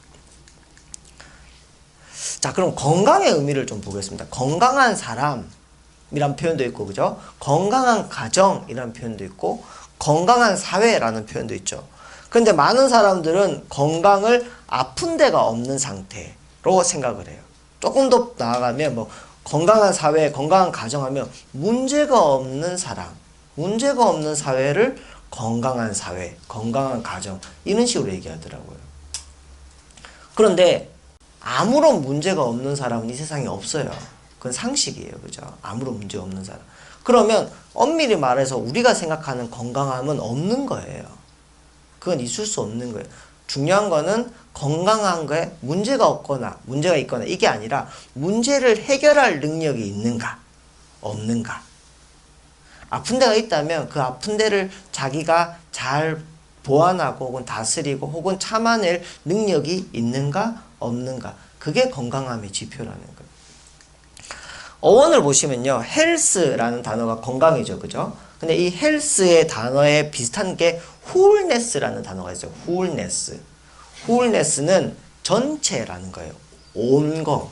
자, 그럼 건강의 의미를 좀 보겠습니다. 건강한 사람이란 표현도 있고, 그죠? 건강한 가정이란 표현도 있고, 건강한 사회라는 표현도 있죠. 그런데 많은 사람들은 건강을 아픈 데가 없는 상태로 생각을 해요. 조금 더 나아가면 건강한 사회, 건강한 가정하면 문제가 없는 사람, 문제가 없는 사회를 건강한 사회, 건강한 가정 이런 식으로 얘기하더라고요. 그런데 아무런 문제가 없는 사람은 이 세상에 없어요. 그건 상식이에요. 그죠? 아무런 문제 없는 사람. 그러면 엄밀히 말해서 우리가 생각하는 건강함은 없는 거예요. 그건 있을 수 없는 거예요. 중요한 거는 건강한 거에 문제가 없거나 문제가 있거나 이게 아니라 문제를 해결할 능력이 있는가 없는가. 아픈 데가 있다면 그 아픈 데를 자기가 잘 보완하고 혹은 다스리고 혹은 참아낼 능력이 있는가 없는가. 그게 건강함의 지표라는 거예요. 어원을 보시면요. 헬스라는 단어가 건강이죠. 그죠? 근데 이 헬스의 단어에 비슷한 게 wholeness라는 단어가 있어요. wholeness. wholeness는 전체라는 거예요. 온 거.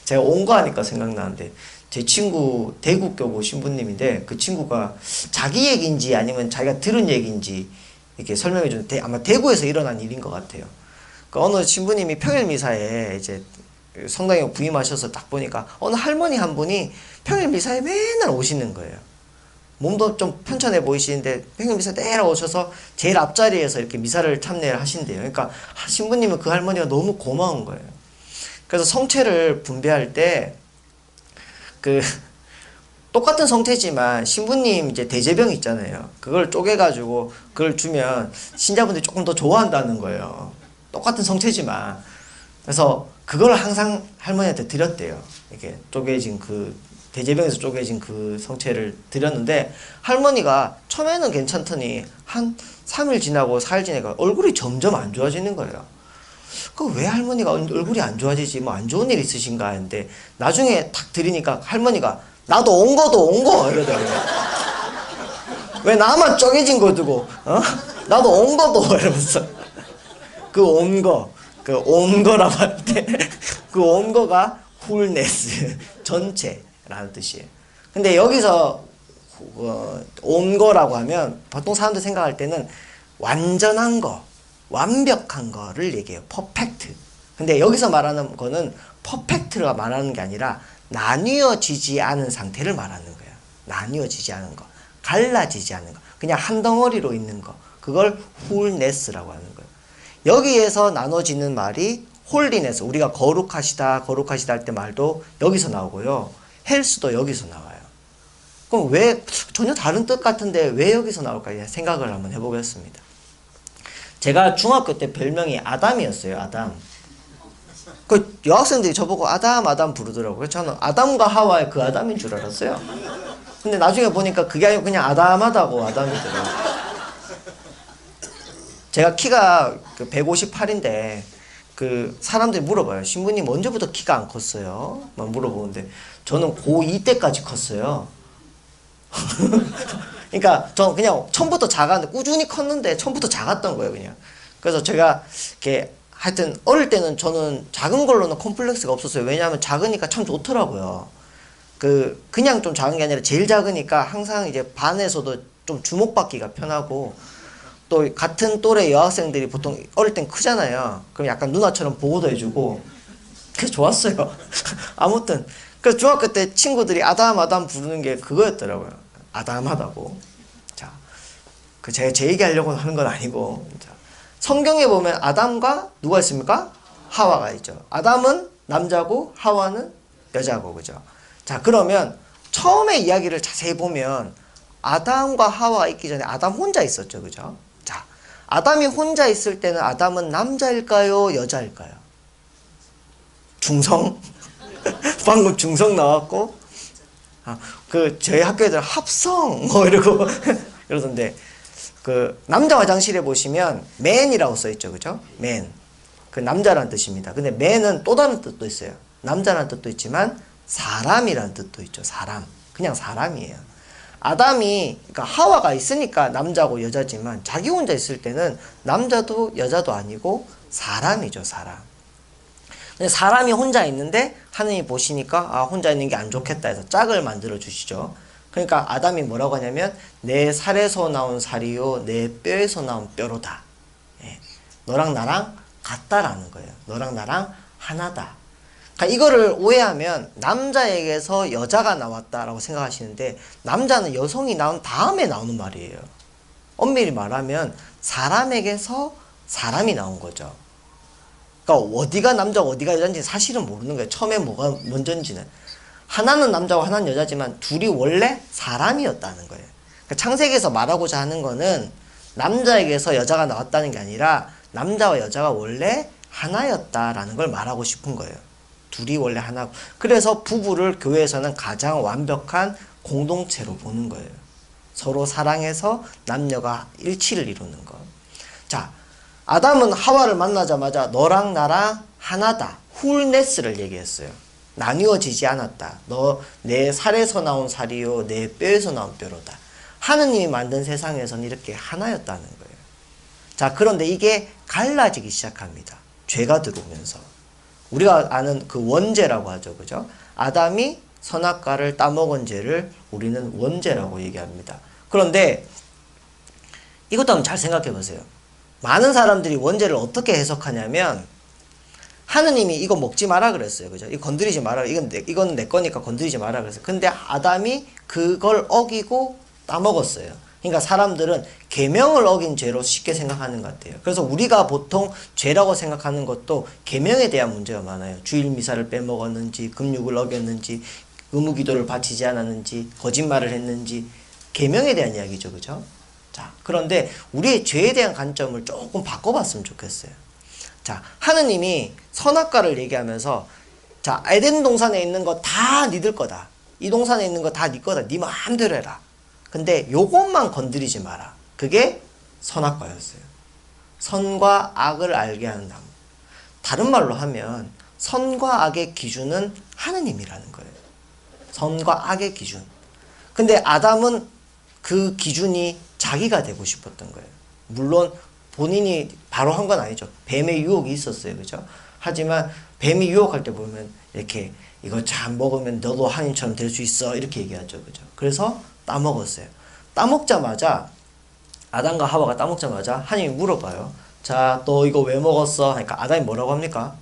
제가 온 거 하니까 생각나는데 제 친구 대구교구 신부님인데 그 친구가 자기 얘기인지 아니면 자기가 들은 얘기인지 이렇게 설명해 주는데 아마 대구에서 일어난 일인 것 같아요. 그 어느 신부님이 평일 미사에 이제 성당에 부임하셔서 딱 보니까 어느 할머니 한 분이 평일 미사에 맨날 오시는 거예요. 몸도 좀 편찮해 보이시는데 평일 미사에 내려 오셔서 제일 앞자리에서 이렇게 미사를 참여를 하신대요. 그러니까 신부님은 그 할머니가 너무 고마운 거예요. 그래서 성체를 분배할 때 똑같은 성체지만 신부님 이제 대제병 있잖아요. 그걸 쪼개가지고 그걸 주면 신자분들이 조금 더 좋아한다는 거예요. 똑같은 성체지만. 그래서 그걸 항상 할머니한테 드렸대요. 이렇게 쪼개진 대제병에서 쪼개진 그 성체를 드렸는데 할머니가 처음에는 괜찮더니 한 3일 지나고 4일 지나니까 얼굴이 점점 안 좋아지는 거예요. 왜 할머니가 얼굴이 안 좋아지지? 안 좋은 일 있으신가 했는데 나중에 탁 드리니까 할머니가 나도 온 거 이러더라고요. 왜 나만 쪼개진 거 두고 나도 온 거도 이러면서 그 온 거라고 할 때 그 온 거가 wholeness 전체라는 뜻이에요. 근데 여기서 온 거라고 하면 보통 사람들 생각할 때는 완전한 거, 완벽한 거를 얘기해요. 퍼펙트. 근데 여기서 말하는 거는 퍼펙트가 말하는 게 아니라 나뉘어지지 않은 상태를 말하는 거예요. 나뉘어지지 않은 거, 갈라지지 않은 거, 그냥 한 덩어리로 있는 거. 그걸 wholeness라고 하는 거예요. 여기에서 나눠지는 말이 홀리네스, 우리가 거룩하시다 할 때 말도 여기서 나오고요. 헬스도 여기서 나와요. 그럼 왜 전혀 다른 뜻 같은데 왜 여기서 나올까 생각을 한번 해보겠습니다. 제가 중학교 때 별명이 아담이었어요. 아담. 그 여학생들이 저보고 아담 부르더라고요. 저는 아담과 하와의 그 아담인 줄 알았어요. 근데 나중에 보니까 그게 아니고 그냥 아담하다고 아담이더라고요. 제가 키가 158인데 그 사람들이 물어봐요. 신부님 언제부터 키가 안 컸어요? 막 물어보는데 저는 고2 때까지 컸어요. 그러니까 저 그냥 처음부터 작았는데 꾸준히 컸는데 처음부터 작았던 거예요, 그냥. 그래서 제가 이렇게 하여튼 어릴 때는 저는 작은 걸로는 컴플렉스가 없었어요. 왜냐하면 작으니까 참 좋더라고요. 그냥 좀 작은 게 아니라 제일 작으니까 항상 이제 반에서도 좀 주목받기가 편하고 또 같은 또래 여학생들이 보통 어릴 땐 크잖아요. 그럼 약간 누나처럼 보호도 해주고 그래서 좋았어요. 아무튼 그래서 중학교 때 친구들이 아담 아담 부르는 게 그거였더라고요. 아담하다고. 자, 제 얘기하려고 하는 건 아니고. 자, 성경에 보면 아담과 누가 있습니까? 하와가 있죠. 아담은 남자고 하와는 여자고, 그죠? 자, 그러면 처음에 이야기를 자세히 보면 아담과 하와가 있기 전에 아담 혼자 있었죠, 그죠? 자, 아담이 혼자 있을 때는 아담은 남자일까요, 여자일까요? 중성? 방금 중성 나왔고, 저희 학교 애들 합성 뭐 이러고 이러던데, 그 남자 화장실에 보시면 man이라고 써 있죠, 그죠? man. 그 남자라는 뜻입니다. 근데 man은 또 다른 뜻도 있어요. 남자라는 뜻도 있지만 사람이라는 뜻도 있죠. 사람. 그냥 사람이에요. 아담이, 그러니까 하와가 있으니까 남자고 여자지만 자기 혼자 있을 때는 남자도 여자도 아니고 사람이죠, 사람. 근데 사람이 혼자 있는데 하느님이 보시니까 혼자 있는 게 안 좋겠다 해서 짝을 만들어 주시죠. 그러니까 아담이 뭐라고 하냐면 내 살에서 나온 살이요 내 뼈에서 나온 뼈로다. 예. 너랑 나랑 같다라는 거예요. 너랑 나랑 하나다. 그러니까 이거를 오해하면 남자에게서 여자가 나왔다라고 생각하시는데 남자는 여성이 나온 다음에 나오는 말이에요. 엄밀히 말하면 사람에게서 사람이 나온 거죠. 그러니까 어디가 남자고 어디가 여자인지 사실은 모르는 거예요. 처음에 뭐가 먼저인지는. 하나는 남자고 하나는 여자지만 둘이 원래 사람이었다는 거예요. 그러니까 창세기에서 말하고자 하는 거는 남자에게서 여자가 나왔다는 게 아니라 남자와 여자가 원래 하나였다라는 걸 말하고 싶은 거예요. 둘이 원래 하나고. 그래서 부부를 교회에서는 가장 완벽한 공동체로 보는 거예요. 서로 사랑해서 남녀가 일치를 이루는 것. 자, 아담은 하와를 만나자마자 너랑 나랑 하나다. 훌네스를 얘기했어요. 나뉘어지지 않았다. 너 내 살에서 나온 살이요 내 뼈에서 나온 뼈로다. 하느님이 만든 세상에서는 이렇게 하나였다는 거예요. 자, 그런데 이게 갈라지기 시작합니다. 죄가 들어오면서. 우리가 아는 그 원죄라고 하죠, 그죠? 아담이 선악과를 따먹은 죄를 우리는 원죄라고 얘기합니다. 그런데 이것도 한번 잘 생각해 보세요. 많은 사람들이 원죄를 어떻게 해석하냐면 하느님이 이거 먹지 마라 그랬어요, 그죠? 이거 건드리지 마라. 이건 내 거니까 건드리지 마라 그랬어요. 근데 아담이 그걸 어기고 따먹었어요. 그러니까 사람들은 계명을 어긴 죄로 쉽게 생각하는 것 같아요. 그래서 우리가 보통 죄라고 생각하는 것도 계명에 대한 문제가 많아요. 주일 미사를 빼먹었는지, 금육을 어겼는지, 의무기도를 바치지 않았는지, 거짓말을 했는지, 계명에 대한 이야기죠, 그죠? 자, 그런데 우리의 죄에 대한 관점을 조금 바꿔봤으면 좋겠어요. 자, 하느님이 선악과를 얘기하면서 자, 에덴 동산에 있는 거 다 니들 거다. 이 동산에 있는 거 다 니 거다. 니 마음대로 해라. 근데 요것만 건드리지 마라. 그게 선악과였어요. 선과 악을 알게 하는 나무. 다른 말로 하면 선과 악의 기준은 하느님이라는 거예요. 선과 악의 기준. 근데 아담은 그 기준이 자기가 되고 싶었던 거예요. 물론 본인이 바로 한 건 아니죠. 뱀의 유혹이 있었어요. 그죠? 하지만 뱀이 유혹할 때 보면 이렇게 이거 잘 먹으면 너도 하느님처럼 될 수 있어. 이렇게 얘기하죠. 그죠? 그래서 따먹었어요. 따먹자마자 아담과 하와가 따먹자마자 하나님이 물어봐요. 자, 너 이거 왜 먹었어? 그러니까 아담이 뭐라고 합니까?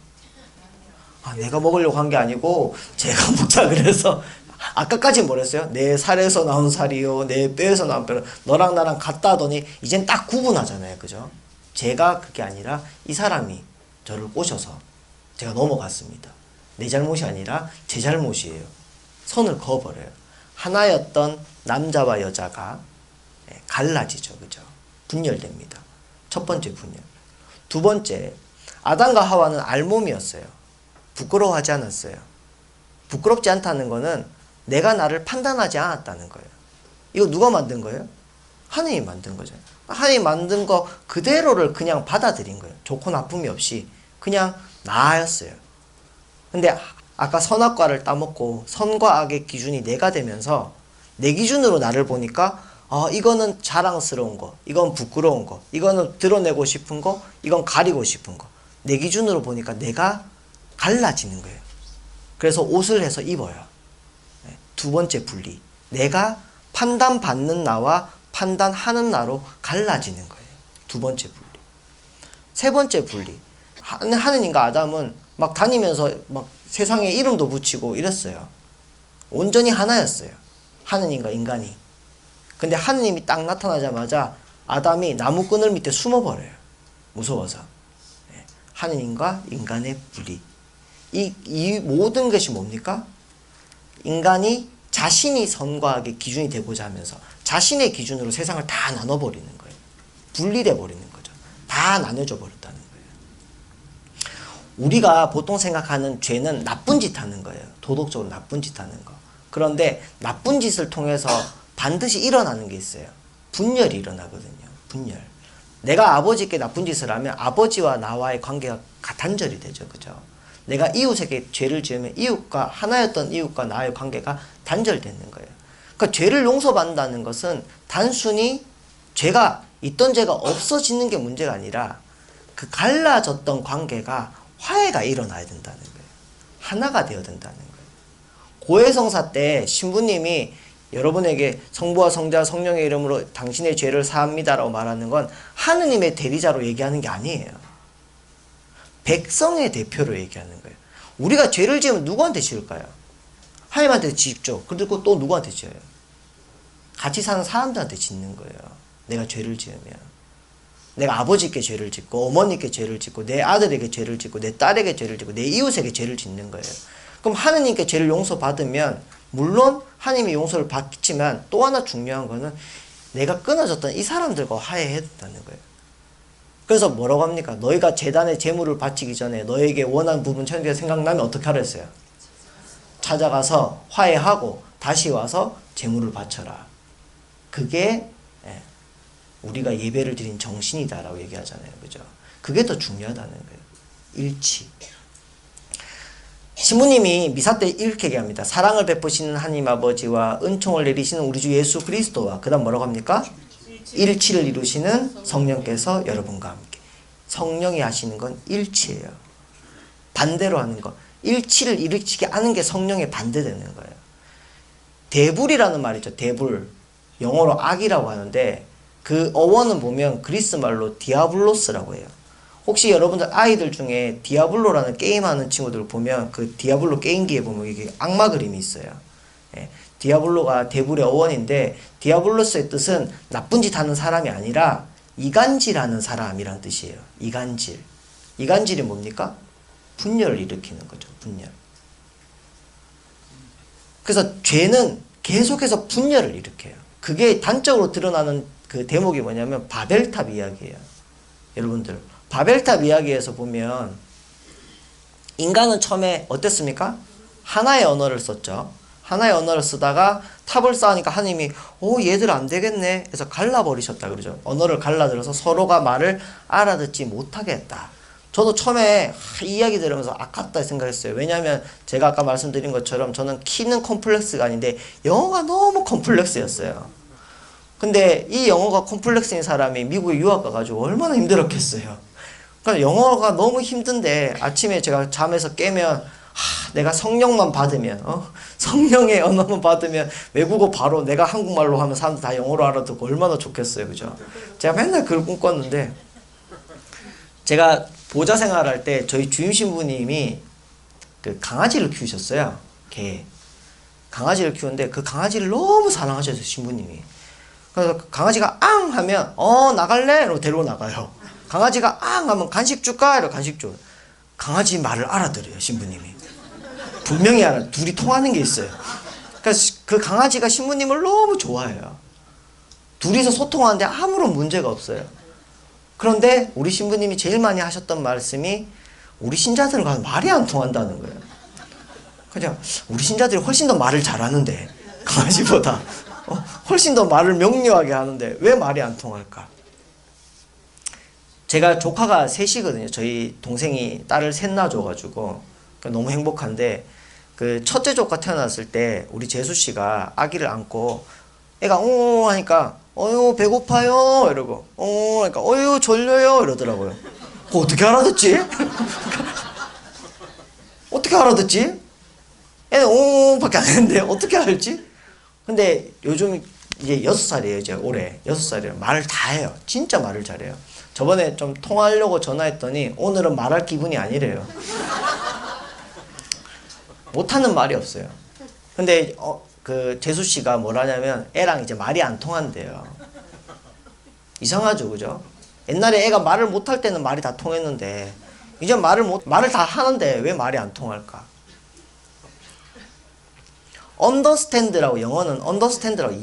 내가 먹으려고 한 게 아니고 제가 먹자 그래서 아까까지 뭐랬어요? 내 살에서 나온 살이요 내 뼈에서 나온 뼈로 너랑 나랑 같다 하더니 이젠 딱 구분하잖아요. 그죠? 제가 그게 아니라 이 사람이 저를 꼬셔서 제가 넘어갔습니다. 내 잘못이 아니라 제 잘못이에요. 선을 그어버려요. 하나였던 남자와 여자가 갈라지죠. 그죠? 분열됩니다. 첫 번째 분열. 두 번째, 아담과 하와는 알몸이었어요. 부끄러워하지 않았어요. 부끄럽지 않다는 거는 내가 나를 판단하지 않았다는 거예요. 이거 누가 만든 거예요? 하느님이 만든 거죠. 하느님이 만든 거 그대로를 그냥 받아들인 거예요. 좋고 나쁨이 없이 그냥 나였어요. 근데 아까 선악과를 따먹고 선과 악의 기준이 내가 되면서 내 기준으로 나를 보니까 이거는 자랑스러운 거, 이건 부끄러운 거, 이거는 드러내고 싶은 거, 이건 가리고 싶은 거. 내 기준으로 보니까 내가 갈라지는 거예요. 그래서 옷을 해서 입어요. 두 번째 분리. 내가 판단받는 나와 판단하는 나로 갈라지는 거예요. 두 번째 분리. 세 번째 분리. 하느님과 아담은 막 다니면서 막 세상에 이름도 붙이고 이랬어요. 온전히 하나였어요. 하느님과 인간이. 근데 하느님이 딱 나타나자마자 아담이 나무그늘 밑에 숨어버려요. 무서워서. 하느님과 인간의 분리. 이 모든 것이 뭡니까? 인간이 자신이 선과 악의 기준이 되고자 하면서 자신의 기준으로 세상을 다 나눠버리는 거예요. 분리돼 버리는 거죠. 다 나눠져 버렸다는 거예요. 우리가 보통 생각하는 죄는 나쁜 짓 하는 거예요. 도덕적으로 나쁜 짓 하는 거. 그런데 나쁜 짓을 통해서 반드시 일어나는 게 있어요. 분열이 일어나거든요. 분열. 내가 아버지께 나쁜 짓을 하면 아버지와 나와의 관계가 단절이 되죠. 그죠? 내가 이웃에게 죄를 지으면 하나였던 이웃과 나의 관계가 단절되는 거예요. 그러니까 죄를 용서받는다는 것은 단순히 있던 죄가 없어지는 게 문제가 아니라 그 갈라졌던 관계가 화해가 일어나야 된다는 거예요. 하나가 되어야 된다는 거예요. 고해성사 때 신부님이 여러분에게 성부와 성자 성령의 이름으로 당신의 죄를 사합니다라고 말하는 건 하느님의 대리자로 얘기하는 게 아니에요. 백성의 대표로 얘기하는 거예요. 우리가 죄를 지으면 누구한테 지을까요? 하나님한테 짓죠. 그리고 또 누구한테 지어요? 같이 사는 사람들한테 짓는 거예요. 내가 죄를 지으면. 내가 아버지께 죄를 짓고 어머니께 죄를 짓고 내 아들에게 죄를 짓고 내 딸에게 죄를 짓고 내 이웃에게 죄를 짓는 거예요. 그럼 하느님께 죄를 용서받으면 물론 하나님의 용서를 받지만 또 하나 중요한 거는 내가 끊어졌던 이 사람들과 화해해야 된다는 거예요. 그래서 뭐라고 합니까? 너희가 제단에 제물을 바치기 전에 너에게 원하는 부분 천국에 생각나면 어떻게 하라 했어요? 찾아가서 화해하고 다시 와서 제물을 바쳐라. 그게 우리가 예배를 드린 정신이다라고 얘기하잖아요. 그죠? 그게 더 중요하다는 거예요. 일치. 신부님이 미사 때 이렇게 얘기합니다. 사랑을 베푸시는 하나님 아버지와 은총을 내리시는 우리 주 예수 그리스도와 그 다음 뭐라고 합니까? 일치를 이루시는 성령께서 여러분과 함께. 성령이 하시는 건 일치예요. 반대로 하는 거. 일치를 일으키게 하는 게 성령의 반대되는 거예요. 대불이라는 말이 있죠. 대불. 영어로 악이라고 하는데 그 어원은 보면 그리스 말로 디아블로스라고 해요. 혹시 여러분들 아이들 중에 디아블로라는 게임하는 친구들 보면 그 디아블로 게임기에 보면 이게 악마 그림이 있어요. 디아블로가 대불의 어원인데 디아블로스의 뜻은 나쁜 짓 하는 사람이 아니라 이간질하는 사람이란 뜻이에요. 이간질. 이간질이 뭡니까? 분열을 일으키는 거죠. 분열. 그래서 죄는 계속해서 분열을 일으켜요. 그게 단적으로 드러나는 그 대목이 뭐냐면 바벨탑 이야기예요. 여러분들 바벨탑 이야기에서 보면 인간은 처음에 어땠습니까? 하나의 언어를 썼죠. 하나의 언어를 쓰다가 탑을 쌓으니까 하나님이 얘들 안 되겠네 해서 갈라버리셨다 그러죠. 언어를 갈라들어서 서로가 말을 알아듣지 못하게 했다. 저도 처음에 이 이야기 들으면서 아깝다 생각했어요. 왜냐하면 제가 아까 말씀드린 것처럼 저는 키는 컴플렉스가 아닌데 영어가 너무 컴플렉스였어요. 근데 이 영어가 컴플렉스인 사람이 미국에 유학 가가지고 얼마나 힘들었겠어요. 그러니까 영어가 너무 힘든데 아침에 제가 잠에서 깨면 내가 성령만 받으면 성령의 언어만 받으면 외국어 바로 내가 한국말로 하면 사람들 다 영어로 알아듣고 얼마나 좋겠어요. 그죠? 제가 맨날 그걸 꿈꿨는데 제가 보좌 생활할 때 저희 주임 신부님이 그 강아지를 키우셨어요. 개. 강아지를 키우는데 그 강아지를 너무 사랑하셨어요. 신부님이. 그래서 강아지가 앙 하면 나갈래? 이러고 데리고 나가요. 강아지가 앙 하면 간식 줄까? 이러고 간식 줘요. 강아지 말을 알아들어요. 신부님이. 분명히 알아요. 둘이 통하는 게 있어요. 그래서 그 강아지가 신부님을 너무 좋아해요. 둘이서 소통하는데 아무런 문제가 없어요. 그런데 우리 신부님이 제일 많이 하셨던 말씀이 우리 신자들은 가서 말이 안 통한다는 거예요. 그냥 우리 신자들이 훨씬 더 말을 잘하는데 강아지보다 훨씬 더 말을 명료하게 하는데 왜 말이 안 통할까? 제가 조카가 셋이거든요. 저희 동생이 딸을 셋 낳아줘가지고 너무 행복한데, 그 첫째 조카 태어났을 때 우리 재수 씨가 아기를 안고 애가 오 하니까 어유 배고파요 이러고 그러니까 어유 졸려요 이러더라고요. 그거 어떻게 알아듣지? 어떻게 알아듣지? 애는 오 밖에 안 했는데 어떻게 알지? 근데 요즘 이제 6살이에요. 이제 올해 6살이에요. 말을 다 해요. 진짜 말을 잘해요. 저번에 좀 통화하려고 전화했더니 오늘은 말할 기분이 아니래요. 못하는 말이 없어요. 근데 그 재수 씨가 뭐라냐면 애랑 이제 말이 안 통한대요. 이상하죠, 그죠? 옛날에 애가 말을 못할 때는 말이 다 통했는데 이제 말을 다 하는데 왜 말이 안 통할까? understand라고, 영어는 understand라고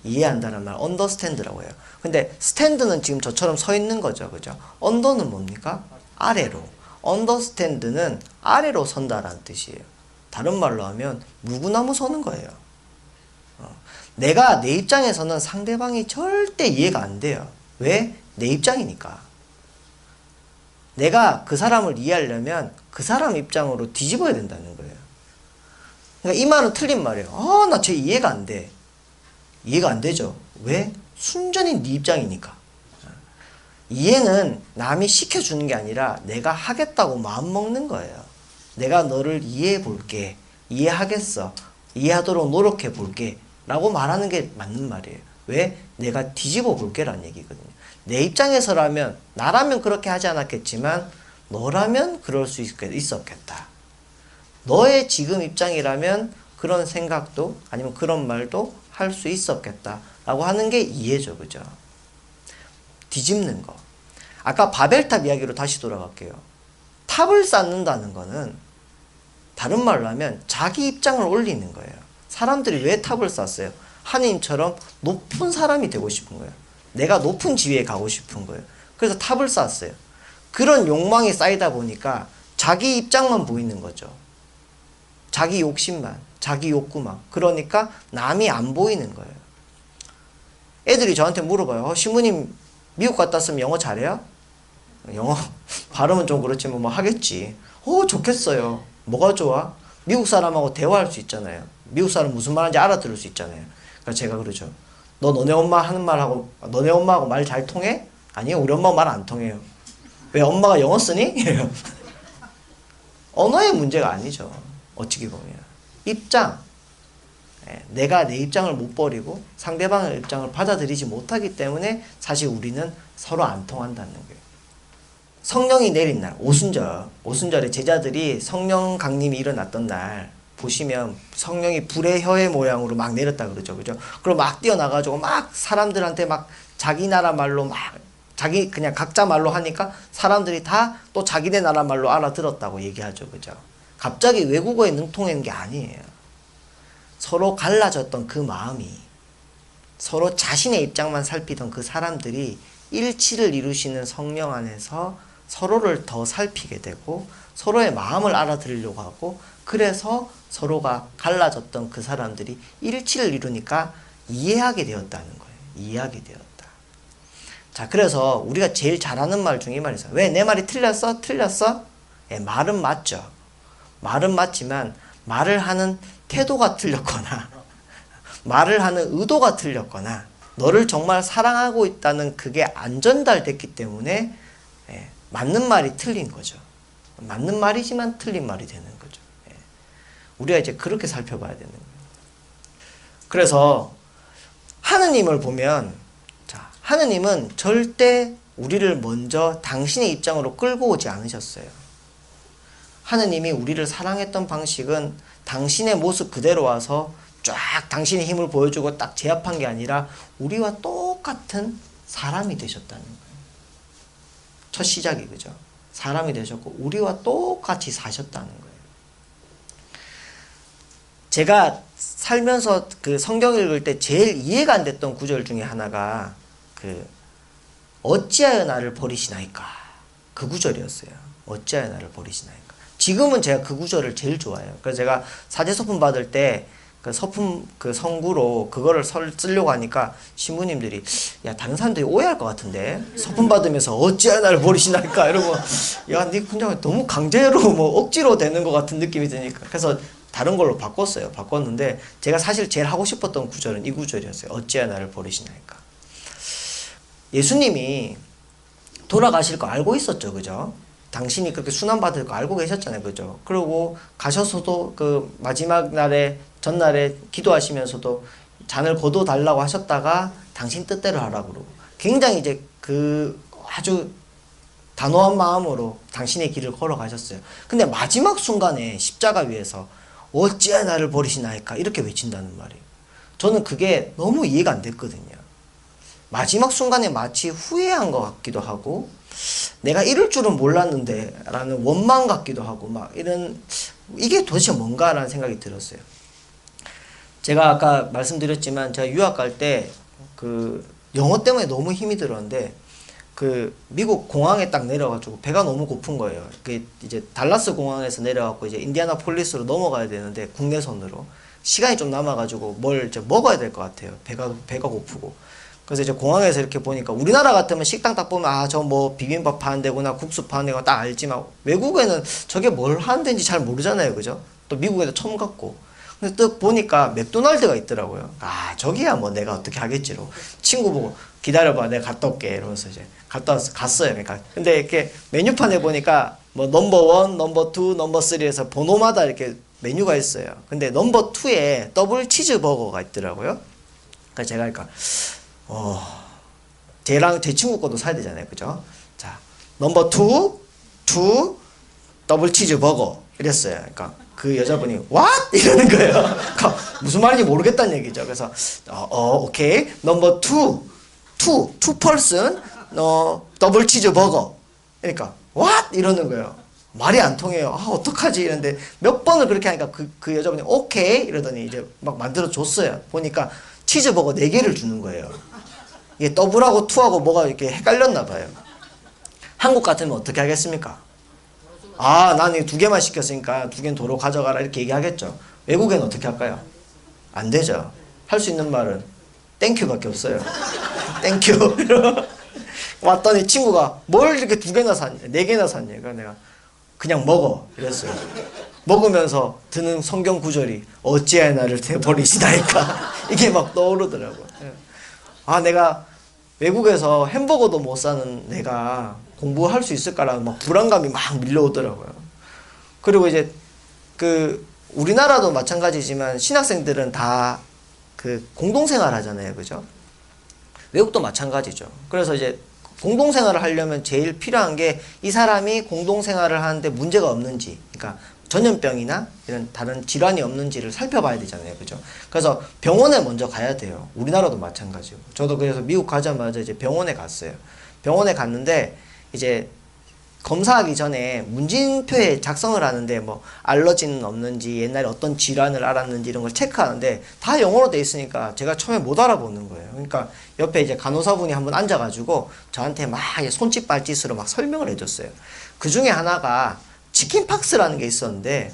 이해한다는 말 understand라고 해요. 근데 stand는 지금 저처럼 서 있는 거죠, 그죠? under는 뭡니까? 아래로. understand는 아래로 선다라는 뜻이에요. 다른 말로 하면 무구나무 서는 거예요. 내가 내 입장에서는 상대방이 절대 이해가 안 돼요. 왜? 내 입장이니까. 내가 그 사람을 이해하려면 그 사람 입장으로 뒤집어야 된다는 거예요. 그러니까 이 말은 틀린 말이에요. 나 쟤 이해가 안 돼. 이해가 안 되죠. 왜? 순전히 네 입장이니까. 이해는 남이 시켜주는 게 아니라 내가 하겠다고 마음먹는 거예요. 내가 너를 이해해 볼게. 이해하겠어. 이해하도록 노력해 볼게. 라고 말하는 게 맞는 말이에요. 왜? 내가 뒤집어 볼게 라는 얘기거든요. 내 입장에서라면, 나라면 그렇게 하지 않았겠지만 너라면 그럴 수 있었겠다. 너의 지금 입장이라면 그런 생각도 아니면 그런 말도 할 수 있었겠다 라고 하는 게 이해죠. 그죠? 뒤집는 거. 아까 바벨탑 이야기로 다시 돌아갈게요. 탑을 쌓는다는 거는 다른 말로 하면 자기 입장을 올리는 거예요. 사람들이 왜 탑을 쌓았어요? 하느님처럼 높은 사람이 되고 싶은 거예요. 내가 높은 지위에 가고 싶은 거예요. 그래서 탑을 쌓았어요. 그런 욕망이 쌓이다 보니까 자기 입장만 보이는 거죠. 자기 욕심만, 자기 욕구만. 그러니까 남이 안 보이는 거예요. 애들이 저한테 물어봐요. 신부님 미국 갔다 왔으면 영어 잘해요? 영어 발음은 좀 그렇지만 뭐 하겠지. 좋겠어요. 뭐가 좋아? 미국 사람하고 대화할 수 있잖아요. 미국 사람 무슨 말하는지 알아들을 수 있잖아요. 그러니까 제가 그러죠. 너 너네 엄마 하는 말하고 너네 엄마하고 말 잘 통해? 아니요, 우리 엄마 말 안 통해요. 왜? 엄마가 영어 쓰니? 언어의 문제가 아니죠. 어찌 보면 입장. 내가 내 입장을 못 버리고 상대방의 입장을 받아들이지 못하기 때문에 사실 우리는 서로 안 통한다는 거예요. 성령이 내린 날, 오순절에 제자들이 성령 강림이 일어났던 날 보시면 성령이 불의 혀의 모양으로 막 내렸다 그러죠. 그죠? 그리고 막 뛰어나가지고 막 사람들한테 막 자기 나라 말로 막 자기 그냥 각자 말로 하니까 사람들이 다 또 자기네 나라 말로 알아들었다고 얘기하죠. 그죠? 갑자기 외국어에 능통한 게 아니에요. 서로 갈라졌던 그 마음이, 서로 자신의 입장만 살피던 그 사람들이 일치를 이루시는 성령 안에서 서로를 더 살피게 되고 서로의 마음을 알아들으려고 하고, 그래서 서로가 갈라졌던 그 사람들이 일치를 이루니까 이해하게 되었다는 거예요. 이해하게 되었다. 자, 그래서 우리가 제일 잘하는 말 중에 이 말이 있어요. 왜? 내 말이 틀렸어? 틀렸어? 말은 맞죠. 말은 맞지만 말을 하는 태도가 틀렸거나 말을 하는 의도가 틀렸거나 너를 정말 사랑하고 있다는 그게 안 전달됐기 때문에 맞는 말이 틀린 거죠. 맞는 말이지만 틀린 말이 되는 거죠. 우리가 이제 그렇게 살펴봐야 되는 거예요. 그래서 하느님을 보면, 자, 하느님은 절대 우리를 먼저 당신의 입장으로 끌고 오지 않으셨어요. 하느님이 우리를 사랑했던 방식은 당신의 모습 그대로 와서 쫙 당신의 힘을 보여주고 딱 제압한 게 아니라 우리와 똑같은 사람이 되셨다는 거예요. 첫 시작이 그죠? 사람이 되셨고 우리와 똑같이 사셨다는 거예요. 제가 살면서 그 성경 읽을 때 제일 이해가 안 됐던 구절 중에 하나가 어찌하여 나를 버리시나이까, 그 구절이었어요. 어찌하여 나를 버리시나이까. 지금은 제가 그 구절을 제일 좋아해요. 그래서 제가 사제소품 받을 때 그 서품 그 성구로 그거를 쓰려고 하니까 신부님들이 야 다른 사람들이 오해할 것 같은데 서품 받으면서 어찌하여 나를 버리시나이까 이러고 야네 그냥 너무 강제로 뭐 억지로 되는 것 같은 느낌이 드니까 그래서 다른 걸로 바꿨어요. 바꿨는데 제가 사실 제일 하고 싶었던 구절은 이 구절이었어요. 어찌하여 나를 버리시나이까. 예수님이 돌아가실 거 알고 있었죠, 그죠? 당신이 그렇게 순환받을 거 알고 계셨잖아요, 그죠? 그리고 가셔서도 그 마지막 날에 전날에 기도하시면서도 잔을 거둬달라고 하셨다가 당신 뜻대로 하라고 그러고 굉장히 이제 그 아주 단호한 마음으로 당신의 길을 걸어가셨어요. 근데 마지막 순간에 십자가 위에서 어찌하여 나를 버리시나이까 이렇게 외친다는 말이에요. 저는 그게 너무 이해가 안 됐거든요. 마지막 순간에 마치 후회한 것 같기도 하고 내가 이럴 줄은 몰랐는데 라는 원망 같기도 하고 막 이런 이게 도대체 뭔가라는 생각이 들었어요. 제가 아까 말씀드렸지만 제가 유학 갈 때 그 영어 때문에 너무 힘이 들었는데 그 미국 공항에 딱 내려가지고 배가 너무 고픈 거예요. 그 이제 달라스 공항에서 내려갖고 이제 인디애나폴리스로 넘어가야 되는데 국내선으로 시간이 좀 남아가지고 뭘 이제 먹어야 될 것 같아요. 배가 고프고. 그래서 이제 공항에서 이렇게 보니까 우리나라 같으면 식당 딱 보면 아 저 뭐 비빔밥 파는 데구나 국수 파는 데구나 딱 알지만 외국에는 저게 뭘 하는 데인지 잘 모르잖아요, 그죠? 또 미국에도 처음 갔고. 근데 또 보니까 맥도날드가 있더라고요. 아 저기야 뭐 내가 어떻게 하겠지로 친구 보고 기다려봐 내가 갔다 올게 이러면서 이제 갔어요. 그러니까 근데 이렇게 메뉴판에 보니까 뭐 넘버 1, 넘버 2, 넘버 3에서 번호마다 이렇게 메뉴가 있어요. 근데 넘버 2에 더블 치즈버거가 있더라고요. 그러니까 제가 그러니까 쟤랑 제 친구 것도 사야 되잖아요, 그죠? 자, 넘버 2 더블 치즈버거 이랬어요. 그러니까 그 여자분이 what 이러는 거예요. 그러니까 무슨 말인지 모르겠다는 얘기죠. 그래서 오케이 넘버 2 person 더블 치즈버거. 그러니까 what 이러는 거예요. 말이 안 통해요. 아 어떡하지 이랬는데 몇 번을 그렇게 하니까 그 여자분이 오케이 이러더니 이제 막 만들어 줬어요. 보니까 치즈버거 4개를 주는 거예요. 이게 더블하고 투하고 뭐가 이렇게 헷갈렸나 봐요. 한국 같으면 어떻게 하겠습니까? 아, 나는 2개만 시켰으니까 2개는 도로 가져가라 이렇게 얘기하겠죠. 외국에는 어떻게 할까요? 안 되죠. 할 수 있는 말은 땡큐밖에 없어요. 땡큐. 왔더니 친구가 뭘 이렇게 2개나 샀냐, 4개나 샀냐. 그러니까 내가 그냥 먹어 이랬어요. 먹으면서 드는 성경 구절이 어찌하여 나를 버리시나이까 이게 막 떠오르더라고요. 아 내가 외국에서 햄버거도 못 사는 내가 공부할 수 있을까라는 막 불안감이 막 밀려오더라고요. 그리고 이제 그 우리나라도 마찬가지지만 신학생들은 다 그 공동생활 하잖아요, 그죠? 외국도 마찬가지죠. 그래서 이제 공동생활을 하려면 제일 필요한 게 이 사람이 공동생활을 하는데 문제가 없는지, 그러니까 전염병이나 이런 다른 질환이 없는지를 살펴봐야 되잖아요, 그죠? 그래서 병원에 먼저 가야 돼요. 우리나라도 마찬가지고. 저도 그래서 미국 가자마자 이제 병원에 갔어요. 병원에 갔는데 이제 검사하기 전에 문진표에 작성을 하는데 뭐 알러지는 없는지 옛날에 어떤 질환을 앓았는지 이런 걸 체크하는데 다 영어로 돼 있으니까 제가 처음에 못 알아보는 거예요. 그러니까 옆에 이제 간호사분이 한번 앉아가지고 저한테 막 손짓 발짓으로 막 설명을 해줬어요. 그 중에 하나가 치킨팍스라는 게 있었는데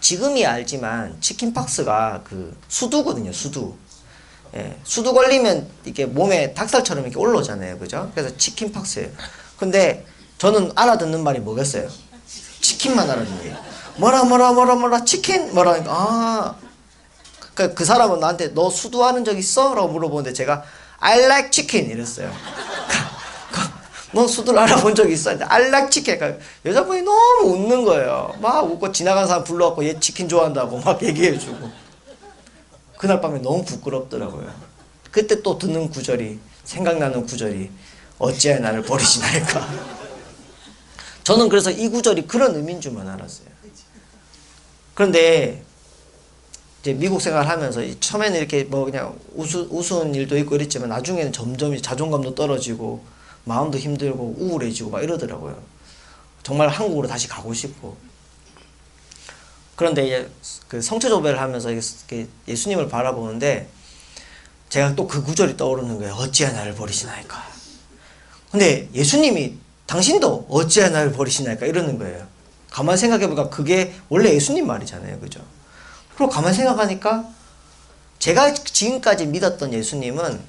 지금이야 알지만 치킨팍스가 그 수두거든요, 수두. 예, 수두 걸리면 이게 몸에 닭살처럼 이렇게 올라오잖아요, 그죠? 그래서 치킨팍스예요. 근데 저는 알아듣는 말이 뭐겠어요? 치킨만 알아듣는 거예요. 뭐라 치킨 뭐라니까 그 사람은 나한테 너 수두하는 적 있어? 라고 물어보는데 제가 I like chicken 이랬어요. 너 수두를 알아본 적 있어? I like chicken. 그러니까 여자분이 너무 웃는 거예요. 막 웃고 지나간 사람 불러갖고 얘 치킨 좋아한다고 막 얘기해주고. 그날 밤에 너무 부끄럽더라고요. 그때 또 듣는 구절이 생각나는 구절이 어찌하여 나를 버리시나이까. 저는 그래서 이 구절이 그런 의미인 줄만 알았어요. 그런데 이제 미국 생활하면서 처음에는 이렇게 뭐 그냥 우스운 일도 있고 이랬지만 나중에는 점점 자존감도 떨어지고 마음도 힘들고 우울해지고 막 이러더라고요. 정말 한국으로 다시 가고 싶고. 그런데 이제 그 성체조배를 하면서 예수님을 바라보는데 제가 또 그 구절이 떠오르는 거예요. 어찌하여 나를 버리시나이까. 근데 예수님이 당신도 어찌하여 나를 버리시나이까 이러는 거예요. 가만히 생각해보니까 그게 원래 예수님 말이잖아요, 그죠? 그리고 가만히 생각하니까 제가 지금까지 믿었던 예수님은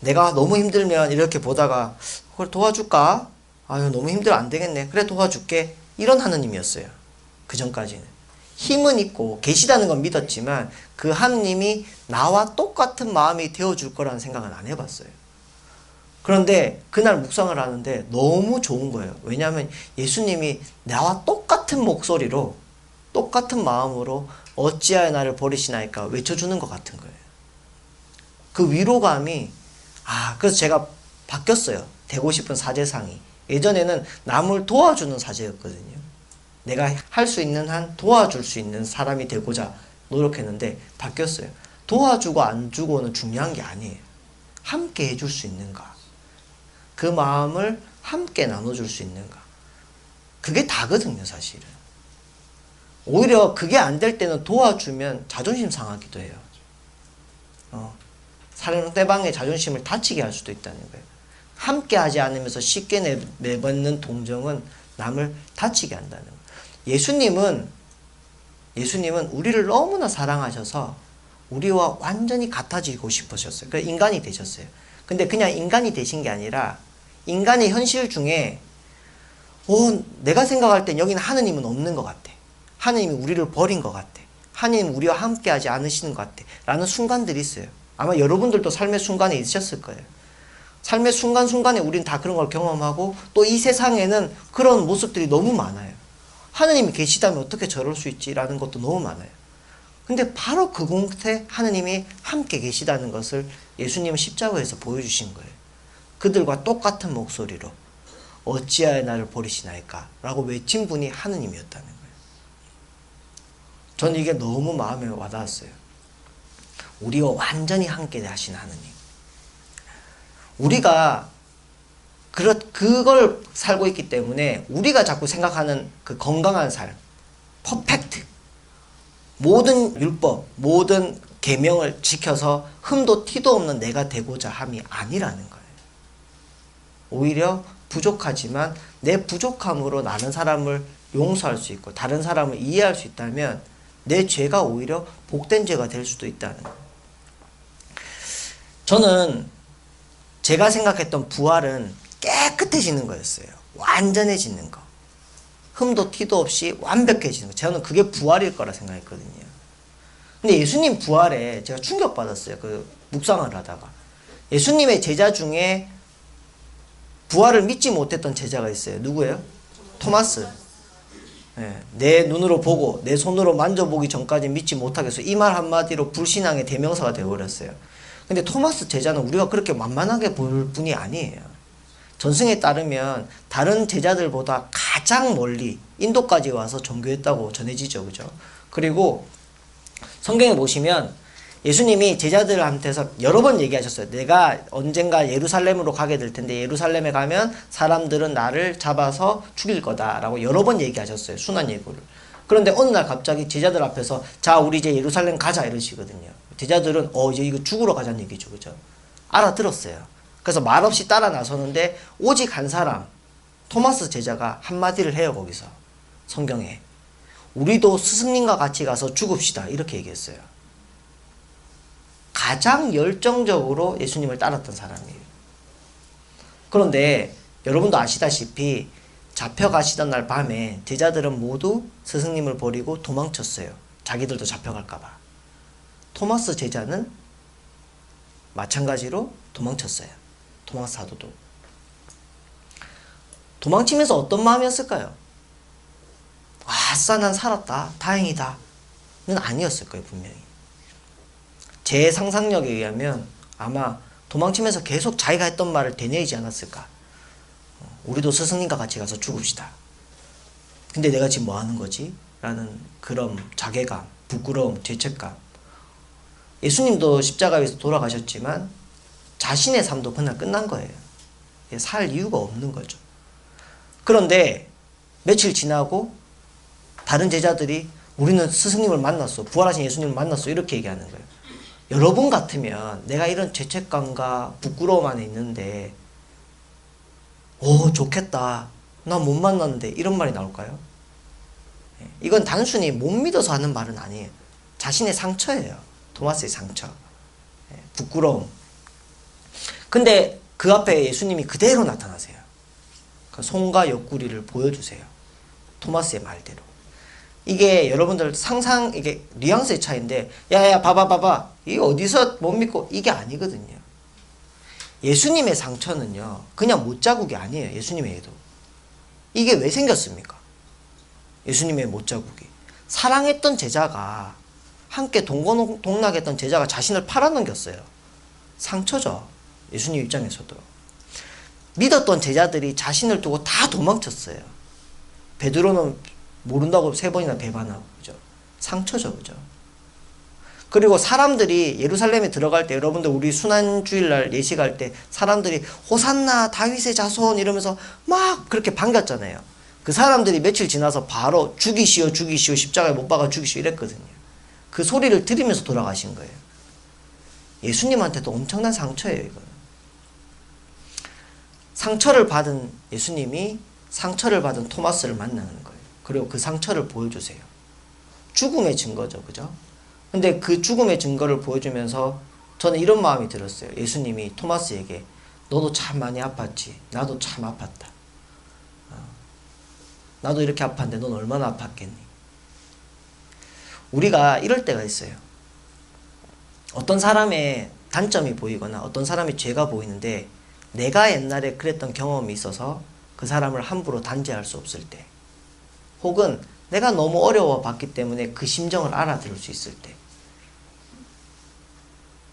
내가 너무 힘들면 이렇게 보다가 그걸 도와줄까? 아유 너무 힘들어 안 되겠네. 그래 도와줄게. 이런 하느님이었어요. 그 전까지는. 힘은 있고 계시다는 건 믿었지만 그 하느님이 나와 똑같은 마음이 되어줄 거라는 생각은 안 해봤어요. 그런데 그날 묵상을 하는데 너무 좋은 거예요. 왜냐하면 예수님이 나와 똑같은 목소리로 똑같은 마음으로 어찌하여 나를 버리시나이까 외쳐주는 것 같은 거예요. 그 위로감이 그래서 제가 바뀌었어요. 되고 싶은 사제상이. 예전에는 남을 도와주는 사제였거든요. 내가 할 수 있는 한 도와줄 수 있는 사람이 되고자 노력했는데 바뀌었어요. 도와주고 안 주고는 중요한 게 아니에요. 함께 해줄 수 있는가. 그 마음을 함께 나눠줄 수 있는가. 그게 다거든요, 사실은. 오히려 그게 안 될 때는 도와주면 자존심 상하기도 해요. 상대방의 자존심을 다치게 할 수도 있다는 거예요. 함께 하지 않으면서 쉽게 내뱉는 동정은 남을 다치게 한다는 거예요. 예수님은 우리를 너무나 사랑하셔서 우리와 완전히 같아지고 싶으셨어요. 그래서 인간이 되셨어요. 근데 그냥 인간이 되신 게 아니라 인간의 현실 중에 내가 생각할 땐 여기는 하느님은 없는 것 같아. 하느님이 우리를 버린 것 같아. 하느님은 우리와 함께 하지 않으시는 것 같아. 라는 순간들이 있어요. 아마 여러분들도 삶의 순간에 있으셨을 거예요. 삶의 순간순간에 우리는 다 그런 걸 경험하고 또 이 세상에는 그런 모습들이 너무 많아요. 하느님이 계시다면 어떻게 저럴 수 있지라는 것도 너무 많아요. 근데 바로 그곳에 하느님이 함께 계시다는 것을 예수님은 십자가에서 보여주신 거예요. 그들과 똑같은 목소리로 어찌하여 나를 버리시나이까 라고 외친 분이 하느님이었다는 거예요. 저는 이게 너무 마음에 와닿았어요. 우리와 완전히 함께 하신 하느님. 우리가 그걸 살고 있기 때문에 우리가 자꾸 생각하는 그 건강한 삶, 퍼펙트, 모든 율법, 모든 계명을 지켜서 흠도 티도 없는 내가 되고자 함이 아니라는 거예요. 오히려 부족하지만 내 부족함으로 다른 사람을 용서할 수 있고 다른 사람을 이해할 수 있다면 내 죄가 오히려 복된 죄가 될 수도 있다는 거예요. 저는 제가 생각했던 부활은 깨끗해지는 거였어요. 완전해지는 거. 흠도 티도 없이 완벽해지는 거. 저는 그게 부활일 거라 생각했거든요. 근데 예수님 부활에 제가 충격받았어요. 그 묵상을 하다가. 예수님의 제자 중에 부활을 믿지 못했던 제자가 있어요. 누구예요? 토마스. 내 눈으로 보고 내 손으로 만져보기 전까지 믿지 못하겠어. 이 말 한마디로 불신앙의 대명사가 되어버렸어요. 근데 토마스 제자는 우리가 그렇게 만만하게 볼 분이 아니에요. 전승에 따르면 다른 제자들보다 가장 멀리 인도까지 와서 전교했다고 전해지죠. 그죠? 그리고 성경에 보시면 예수님이 제자들한테서 여러 번 얘기하셨어요. 내가 언젠가 예루살렘으로 가게 될 텐데 예루살렘에 가면 사람들은 나를 잡아서 죽일 거다라고 여러 번 얘기하셨어요. 순환 예고를. 그런데 어느 날 갑자기 제자들 앞에서 자 우리 이제 예루살렘 가자 이러시거든요. 제자들은 이제 이거 죽으러 가자는 얘기죠. 그죠? 알아들었어요. 그래서 말없이 따라 나서는데 오직 한 사람 토마스 제자가 한마디를 해요. 거기서 성경에 우리도 스승님과 같이 가서 죽읍시다 이렇게 얘기했어요. 가장 열정적으로 예수님을 따랐던 사람이에요. 그런데 여러분도 아시다시피 잡혀가시던 날 밤에 제자들은 모두 스승님을 버리고 도망쳤어요. 자기들도 잡혀갈까봐. 토마스 제자는 마찬가지로 도망쳤어요. 토마스 사도도. 도망치면서 어떤 마음이었을까요? 아싸 난 살았다. 다행이다. 는 아니었을 거예요. 분명히. 제 상상력에 의하면 아마 도망치면서 계속 자기가 했던 말을 되뇌이지 않았을까. 우리도 스승님과 같이 가서 죽읍시다. 근데 내가 지금 뭐 하는 거지? 라는 그런 자괴감, 부끄러움, 죄책감. 예수님도 십자가에서 돌아가셨지만 자신의 삶도 그날 끝난 거예요. 살 이유가 없는 거죠. 그런데 며칠 지나고 다른 제자들이 우리는 스승님을 만났어. 부활하신 예수님을 만났어. 이렇게 얘기하는 거예요. 여러분 같으면 내가 이런 죄책감과 부끄러움 안에 있는데 좋겠다. 나 못 만났는데 이런 말이 나올까요? 이건 단순히 못 믿어서 하는 말은 아니에요. 자신의 상처예요. 토마스의 상처. 부끄러움. 근데 그 앞에 예수님이 그대로 나타나세요. 손과 옆구리를 보여주세요. 토마스의 말대로. 이게 여러분들 이게 뉘앙스의 차이인데, 야야 봐봐 이게 어디서 못 믿고, 이게 아니거든요. 예수님의 상처는요 그냥 못자국이 아니에요. 예수님의 애도. 이게 왜 생겼습니까? 예수님의 못자국이 사랑했던 제자가, 함께 동거동락했던 제자가 자신을 팔아넘겼어요. 상처죠. 예수님 입장에서도. 믿었던 제자들이 자신을 두고 다 도망쳤어요. 베드로는 모른다고 3번이나 배반하고, 그죠? 상처죠, 그죠? 그리고 사람들이 예루살렘에 들어갈 때, 여러분들 우리 순환주일날 예식할 때 사람들이 호산나 다윗의 자손 이러면서 막 그렇게 반겼잖아요. 그 사람들이 며칠 지나서 바로 죽이시오 십자가에 못 박아 죽이시오 이랬거든요. 그 소리를 들으면서 돌아가신 거예요. 예수님한테도 엄청난 상처예요, 이거는. 상처를 받은 예수님이 상처를 받은 토마스를 만나는 거예요. 그리고 그 상처를 보여주세요. 죽음의 증거죠, 그죠? 근데 그 죽음의 증거를 보여주면서 저는 이런 마음이 들었어요. 예수님이 토마스에게 너도 참 많이 아팠지. 나도 참 아팠다. 나도 이렇게 아팠는데 넌 얼마나 아팠겠니? 우리가 이럴 때가 있어요. 어떤 사람의 단점이 보이거나 어떤 사람의 죄가 보이는데 내가 옛날에 그랬던 경험이 있어서 그 사람을 함부로 단죄할 수 없을 때, 혹은 내가 너무 어려워 봤기 때문에 그 심정을 알아들을 수 있을 때,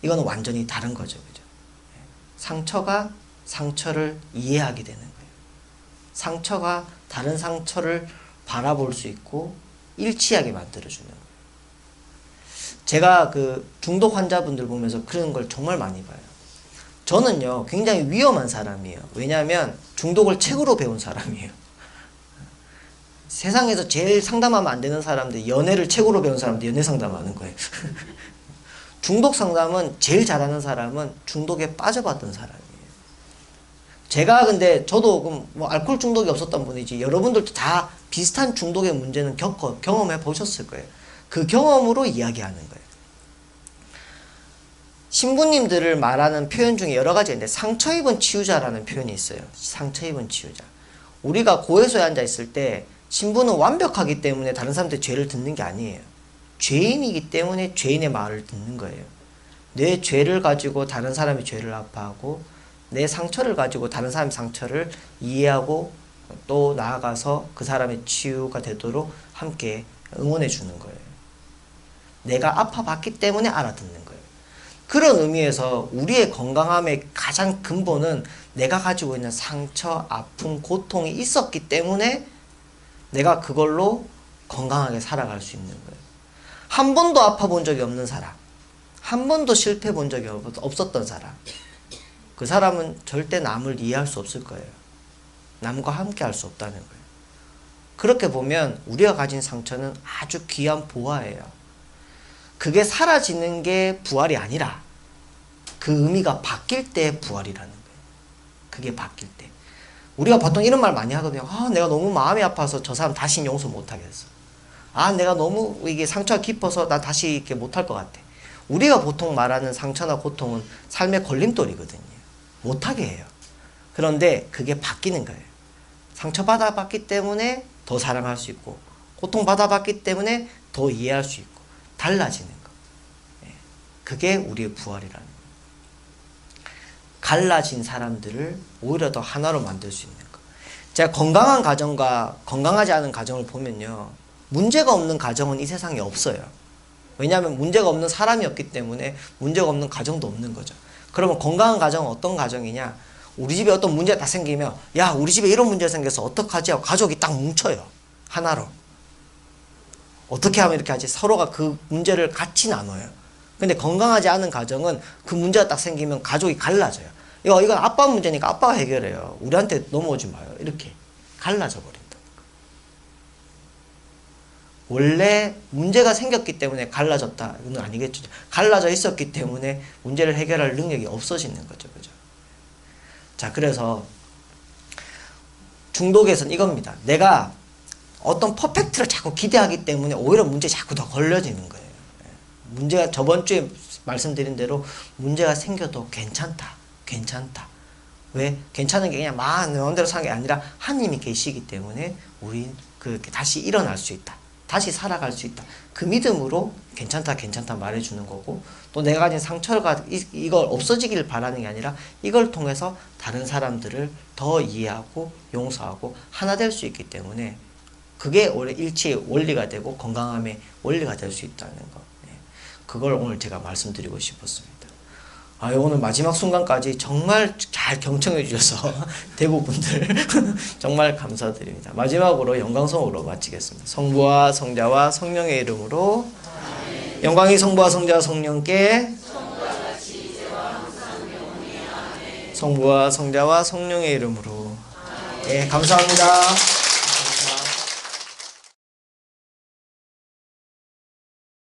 이거는 완전히 다른 거죠. 그죠? 상처가 상처를 이해하게 되는 거예요. 상처가 다른 상처를 바라볼 수 있고 일치하게 만들어주는 거예요. 제가 그 중독 환자분들 보면서 그런 걸 정말 많이 봐요. 저는요 굉장히 위험한 사람이에요. 왜냐하면 중독을 책으로 배운 사람이에요. 세상에서 제일 상담하면 안 되는 사람들, 연애를 책으로 배운 사람들 연애 상담하는 거예요. 중독 상담은 제일 잘하는 사람은 중독에 빠져봤던 사람이에요. 제가 근데 저도 뭐 알코올 중독이 없었던 분이지 여러분들도 다 비슷한 중독의 문제는 경험해 보셨을 거예요. 그 경험으로 이야기하는 거예요. 신부님들을 말하는 표현 중에 여러 가지 있는데 상처 입은 치유자라는 표현이 있어요. 상처 입은 치유자. 우리가 고해소에 앉아 있을 때 신부는 완벽하기 때문에 다른 사람들의 죄를 듣는 게 아니에요. 죄인이기 때문에 죄인의 말을 듣는 거예요. 내 죄를 가지고 다른 사람의 죄를 아파하고 내 상처를 가지고 다른 사람의 상처를 이해하고 또 나아가서 그 사람의 치유가 되도록 함께 응원해 주는 거예요. 내가 아파봤기 때문에 알아듣는 거예요. 그런 의미에서 우리의 건강함의 가장 근본은 내가 가지고 있는 상처, 아픔, 고통이 있었기 때문에 내가 그걸로 건강하게 살아갈 수 있는 거예요. 한 번도 아파본 적이 없는 사람, 한 번도 실패 본 적이 없었던 사람, 그 사람은 절대 남을 이해할 수 없을 거예요. 남과 함께 할 수 없다는 거예요. 그렇게 보면 우리가 가진 상처는 아주 귀한 보화예요. 그게 사라지는 게 부활이 아니라 그 의미가 바뀔 때 부활이라는 거예요. 그게 바뀔 때. 우리가 보통 이런 말 많이 하거든요. 내가 너무 마음이 아파서 저 사람 다시 용서 못하겠어. 내가 너무 이게 상처가 깊어서 나 다시 이렇게 못할 것 같아. 우리가 보통 말하는 상처나 고통은 삶의 걸림돌이거든요. 못하게 해요. 그런데 그게 바뀌는 거예요. 상처받아봤기 때문에 더 사랑할 수 있고, 고통받아봤기 때문에 더 이해할 수 있고, 달라지는 거. 그게 우리의 부활이라는 거예요. 갈라진 사람들을 오히려 더 하나로 만들 수 있는 거. 제가 건강한 가정과 건강하지 않은 가정을 보면요, 문제가 없는 가정은 이 세상에 없어요. 왜냐하면 문제가 없는 사람이 없기 때문에 문제가 없는 가정도 없는 거죠. 그러면 건강한 가정은 어떤 가정이냐? 우리 집에 어떤 문제가 딱 생기면, 야, 우리 집에 이런 문제가 생겨서 어떡하지? 하고 가족이 딱 뭉쳐요. 하나로. 어떻게 하면 이렇게 하지? 서로가 그 문제를 같이 나눠요. 근데 건강하지 않은 가정은 그 문제가 딱 생기면 가족이 갈라져요. 이건 아빠 문제니까 아빠가 해결해요. 우리한테 넘어오지 마요. 이렇게 갈라져 버린다. 원래 문제가 생겼기 때문에 갈라졌다. 이건 아니겠죠. 갈라져 있었기 때문에 문제를 해결할 능력이 없어지는 거죠. 그죠? 자, 그래서 중독에서는 이겁니다. 내가 어떤 퍼펙트를 자꾸 기대하기 때문에 오히려 문제에 자꾸 더 걸려지는 거예요. 문제가 저번 주에 말씀드린 대로 문제가 생겨도 괜찮다. 왜? 괜찮은 게 그냥 막 내 마음대로 사는 게 아니라 하나님이 계시기 때문에 우리 그렇게 다시 일어날 수 있다. 다시 살아갈 수 있다. 그 믿음으로 괜찮다 말해주는 거고, 또 내가 가진 상처가 이걸 없어지기를 바라는 게 아니라 이걸 통해서 다른 사람들을 더 이해하고 용서하고 하나 될 수 있기 때문에 그게 원래 일치의 원리가 되고 건강함의 원리가 될 수 있다는 거. 그걸 오늘 제가 말씀드리고 싶었습니다. 오늘 마지막 순간까지 정말 잘 경청해 주셔서 대부분들 정말 감사드립니다. 마지막으로 영광성으로 마치겠습니다. 성부와 성자와 성령의 이름으로 영광이 성부와 성자와 성령께 성부와 성자와 성령의 이름으로 감사합니다.